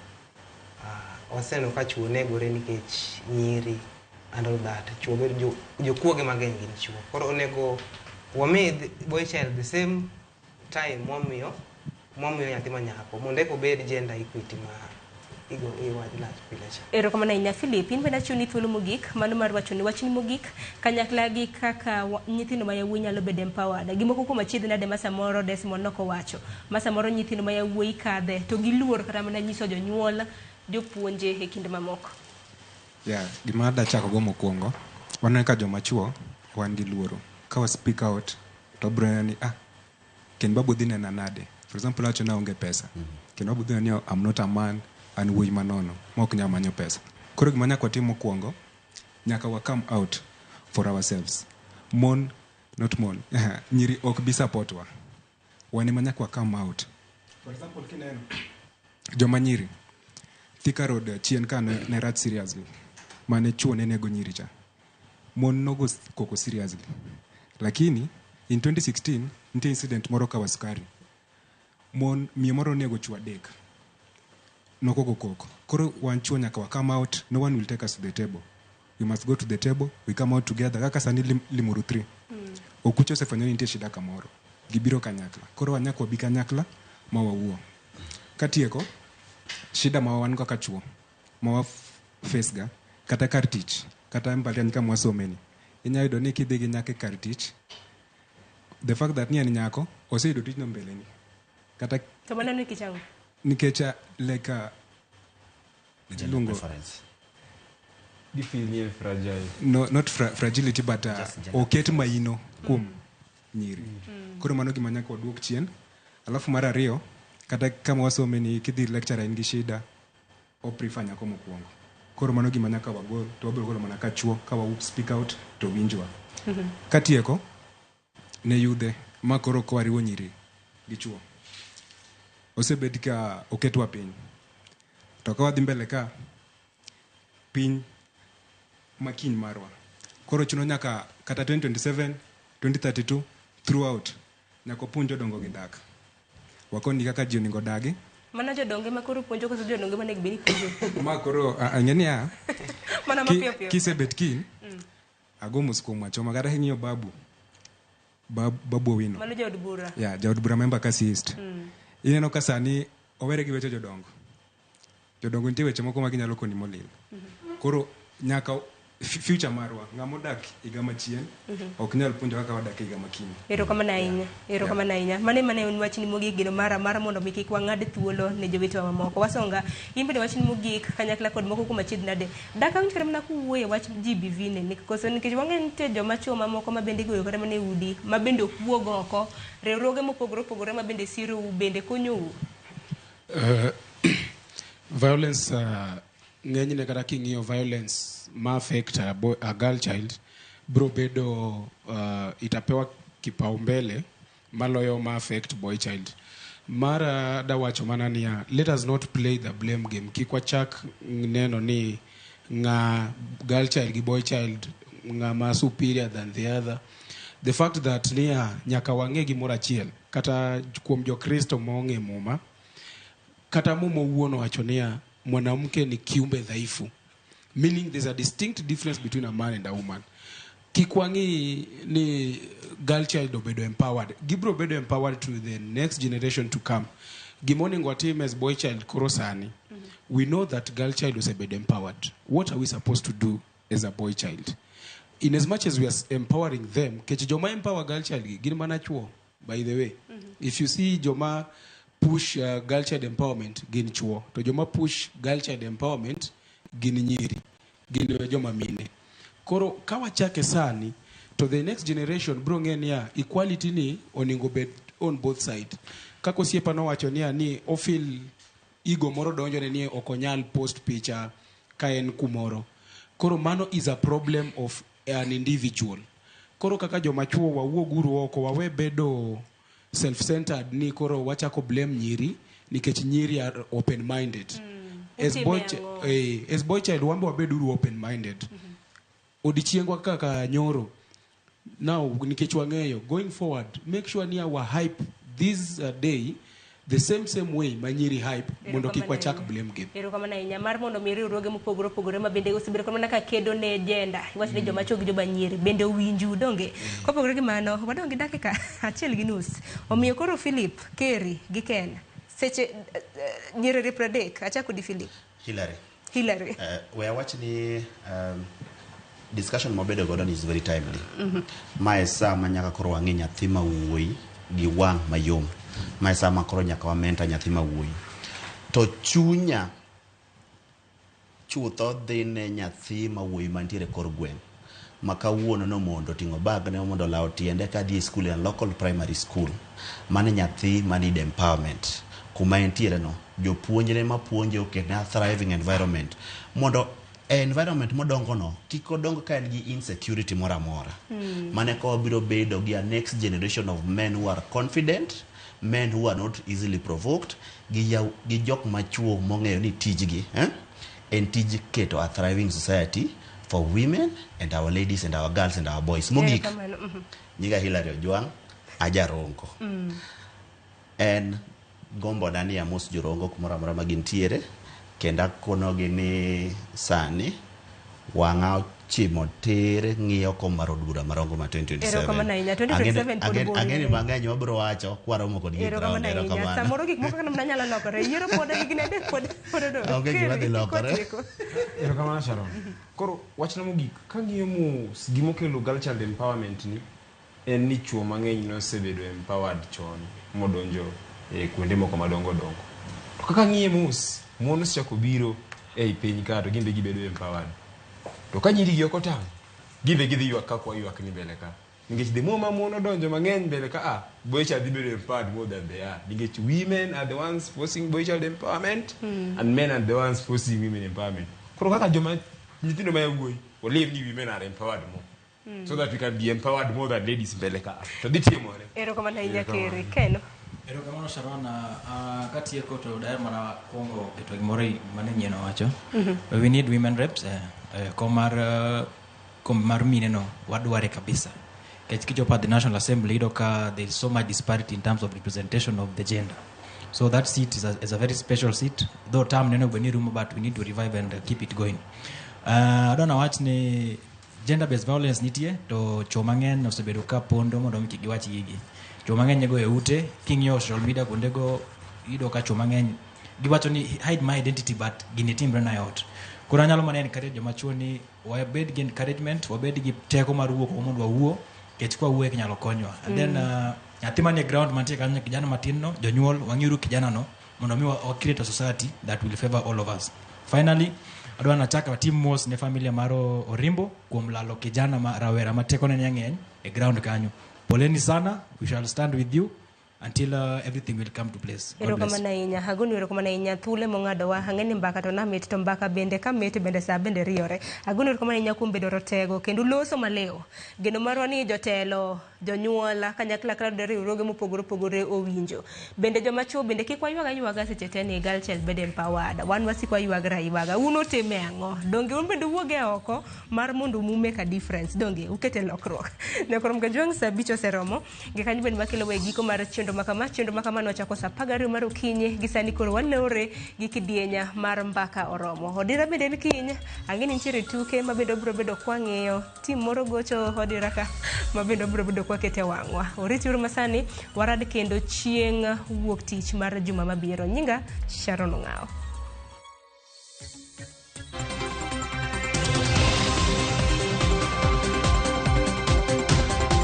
Waseno ka chuo negore nikech nyiri and all that. Chuo bedo jokuoge mang'eny gin chuo. Koro onego wami boy child the same time momiyo nyathi ma nyako mondo eko bed gender equity ma igo iwach lach pilecha. Ero kama na ina Philip in benda chuni thuolo mogik mano mar wacho ni wachni mogik kanyakla gi kaka nyithindo ma yawuoyi nyalo bedo empowered. Gimoko kuom achiedh nade ma samoro Desmond noko wacho. Ma samoro nyithindo ma yawuoyi kadhe to giluor kata mana nyiso jonyuol jopuonje e kinde mamoko. Gima da chako go mokwongo waneno ka joma chuo wan gi luoro. Ka wa speak out to bro ni ken babu dhine na nade. For example acho na onge pesa. Ken babu dhine ni I'm not a man and wuoyi manono mok nya manyo pesa. Koro gima nyaka timo mokwongo nyaka wa come out for ourselves. Mon not mon. Nyiri ok bi support wa. Wane manyaka wa come out. For example kineno joma nyiri Thika Road chien ka ne rat seriously. Mane chuo ne nego nyiri cha. Mon nogo koko seriously. Lakini in 2016 nite incident moro ka Waskari. Mon miyo moro nego chuo adek. Nokoko koko. Koro wan chuo nyaka wa come out, no one will take us to the table. We must go to the table, we come out together. Kaka sani Limuru 3. okuche osefwenyo ni nitie shida kamoro, gibiro kanyakla. Koro wanyaka wabi kanyakla ma wawuo. Katieko, shida ma wan kaka chuo, ma wa face ga, kata kar tich, kata mbalariany kama wasomeni. Inya yudo ni kidhi gi nyaka kar tich, the fact that ni en nyako, oseyudo tijno mbeleni. Kata to mana ni kichango. Nikech like lungo. Di feel ni fragile. No, not fragility, but oket maino kum nyiri. Koro mano gima nyaka waduok chien. Alafu mara ariyo, kata kama wasomeni kidhi lecture in gi shida, o prefer nyako mokwongo. Koro mano gima nyaka wagol, to wabiro golo mana ka chuo, ka wa speak out to winjwa. Katieko, ne yudhe, ma koro kwariwo nyiri gi chuo. Osebed ka oketwa piny. To ka wadhi mbele ka, piny makiny marwa. Koro chuno nyaka kata 2027, 2032, throughout, nyaka puonjo dongo gi dak. Wakoni kaka ji oningo dagi. Mana jodonge ma koro puonjo koso jodonge ma nek bini puonjo. Ma koro ang'enia. Mana mapiyo piyo. Kisebet kin, ago muskuom wachoma kata hing'iyo Babu Owino. Mano jaod bura. Ya, jaod bura member kasi East. Ineno ka sani owere gi weche jodongo. Jodongo nitie weche moko ma ginyalo koni molil. Koro nyaka future marwa, ng'amodak higa machien, ok nyal puonjo kaka wadak higa makiny. Erokamano ahinya. Erokamano ahinya. Mane en wachni mogik gino mara mondo mi kik wang'ad thuolo ne jowetewa mamoko. Wasonga, in bende wachni mogik kanyakla kod moko kuma chiegni nade. Dak awinjore mana kuwuoye wach GBV ne koso nikech wang'e nitie joma chuo mamoko ma bende igoyo kata mana e udi, ma bende ok wuog oko, riwruoge mopogore opogore ma bende sirou bende konyou. Violence ng'enyne kata king'iyo violence ma affect a girl child bro bedo itapewa kipaumbele maloyo ma affect boy child. Mara da wacho mana niya, let us not play the blame game. Kik wachak neno ni nga girl child gi boy child nga ma superior than the other. The fact that niya nyaka wang'e gimoro achiel, kata kuom jokristo maong'e muma, kata mumo wuono wacho niya mwanamke ni kiumbe dhaifu, meaning there's a distinct difference between a man and a woman. Kikwangi ni girl child obedo empowered, gibro bedo empowered to the next generation to come. Gimoning watim as boy child korosani, we know that girl child osebedo empowered. What are we supposed to do as a boy child? In as much as we are empowering them, kech joma empower girl child gin mana chuo, by the way. If you see joma push girl child empowerment, gin chuo. To joma push girl child empowerment, gin nyiri. Gin joma mine. Koro kawa chake sani, to the next generation, bro ngenia, equality ni oningo bed on both sides. Kako siepa no wacho niya ni ofil ego moro donjo ne ni okonyal post picture kaen kumoro. Koro mano is a problem of an individual. Koro kaka joma chuo wawuoguru oko, wawe bedo self-centered ni koro wachako blame nyiri nikech nyiri are open-minded. As boy child wambe wabeduru open-minded. Odichiengwa kaka nyoro. Now nikech wang'eyo going forward, make sure ni our hype this day the same way manyiri hype mondo kik wachak blame game. Erokamano ahinya mar mondo mi riwruoge mopogore opogore ma bende osebedo kama ka kedo ne gender, wach ni joma chuo gi joma nyiri bende winju donge. Kopogore gi mano, wadonge dakika 1.5. Omiyo koro Philip, Kerry gi Ken. Seche nyiri 30, achako di Philip. Hillary. We are watching discussion mobedo godo is very timely. Ma esa manyaka koro wang'e nyathi ma wuoyi gi wang' mayom. Ma esa ma koro nyaka wamenta nyathi ma wuoyi. To chunya chutho dhi ne nyathi ma wuoyi mantiere kor gweng'. Ma kawuono no mondo ting'o bag ne mondo lao tiende ka dhi school in local primary school. Mane nyathi ma need empowerment. Kuma entiere no, jopuonjre ma puonjo oket na thriving environment. Mondo environment modongo no, kiko dongo ka en gi insecurity mora mora. Mane ko biro bedo gi a next generation of men who are confident, men who are not easily provoked, gi jok machuo mong'eyo ni tijgi, en tij keto a thriving society for women and our ladies and our girls and our boys. Mogik, nyiga Hillary Ojwang, aja rongo. En gombo dani ya mos jorongo kumora mora magintiere, kenda kono gini sani, wanga chimo tere ng'iyo kom mar od bura marongo ma 2027 ang'eni mang'eny wabiro wacho kwaromo kod gik samoro gik moko kana mnanyalo lokore yiero pod higni adek pod onge gima dhi lokore. Erokamano Sharon. Koro wachna mogik kang'iyo mos gimokelo girl child empowerment ni en ni chuo mang'eny nosebedo empowered chon modonjo e kuonde moko madongo dongo. To kaka ng'iye mos mon osechako biro ei piny ka to gimbe gibedo empowered. To ka nyiri gi ok otang' gimbe gidhi ywak ka ywak ni mbele ka. Nikech the more ma mon odonjo mang'eny mbele ka boy child dhi bedo empowered more than they are. Nikech women are the ones forcing boy child empowerment and men are the ones forcing women empowerment. Koro kaka joma nyithindo ma yawuoyi olive ni women are empowered more. So that we can be empowered more than ladies mbele ka. To dhi timore. Erokamano ahinya Keri. Keno. Erokamano Sharon, katieko to daher mana kuongo keto gimoro mane nyien owacho. We need women reps. Kom mar mine no wadware kabisa. Kech kichopo at the National Assembly iyudo ka there is so much disparity in terms of representation of the gender. So that seat is a very special seat. Though term neno beni rumo, but we need to revive and keep it going. Adona wach ni gender based violence nitie to chwo mang'eny osebedo ka pondo mondo mi giwach gigi. Chwo mang'eny nego e ute king'iyo social media kuondego iyudo ka chwo mang'eny giwacho ni hide my identity but gini timre na ot. Koro anyalo mana encourage joma chwo ni wabed gi encouragement, wabed gi teko mar wuok mondo wawuo kech kwa wuok nyalo konyowa. And then nyathi manie ground mantie kanyo kijana matin no jonyuol wang'iru kijana no mondo mi wa create a society that will favor all of us. Finally adwa nachaka team mos ne familia mar Orimbo kuom lalo kijana ma rawera ma teko ne ng'eny e ground kanyo. Poleni sana, we shall stand with you until everything will come to place. Erokamano ahinya. Agoni erokamano ahinya thule mong'adowa. Ang'eni mbaka to namit to mbaka bende kamit bende sa bende riore. Agoni erokamano ahinya kuom bedo rotego kendo loso maleo. Geno marwa ni jotelo, jonyuola, kanyakla kala riwruoge mopogore opogore owinjo. Bende joma chwo bende kik waywaga seche te ni girl child bed empowered. Wan wasik waywaga. Un otime ang'o? Donge un bende wuoge oko mar mondo mume ka difference. Donge ukete lokruok. Nekorom ka jwang sa bicho seromo. Gikanyo bende makelo we giko mar chendo makama nochako sa 12 mar okinyi gisani koro walore gi kidienya mar mbaka oromo. Odira bende ni kiny ang'eni nitiere tuke mabedo bro bedo kwang'iyo tim moro gocho odira ka mabedo bro bedo kwakete wang'wa. Oritiuru masani warad kendo chieng' wuok tich mar juma mabiro. Nyinga Sharon Ong'ao.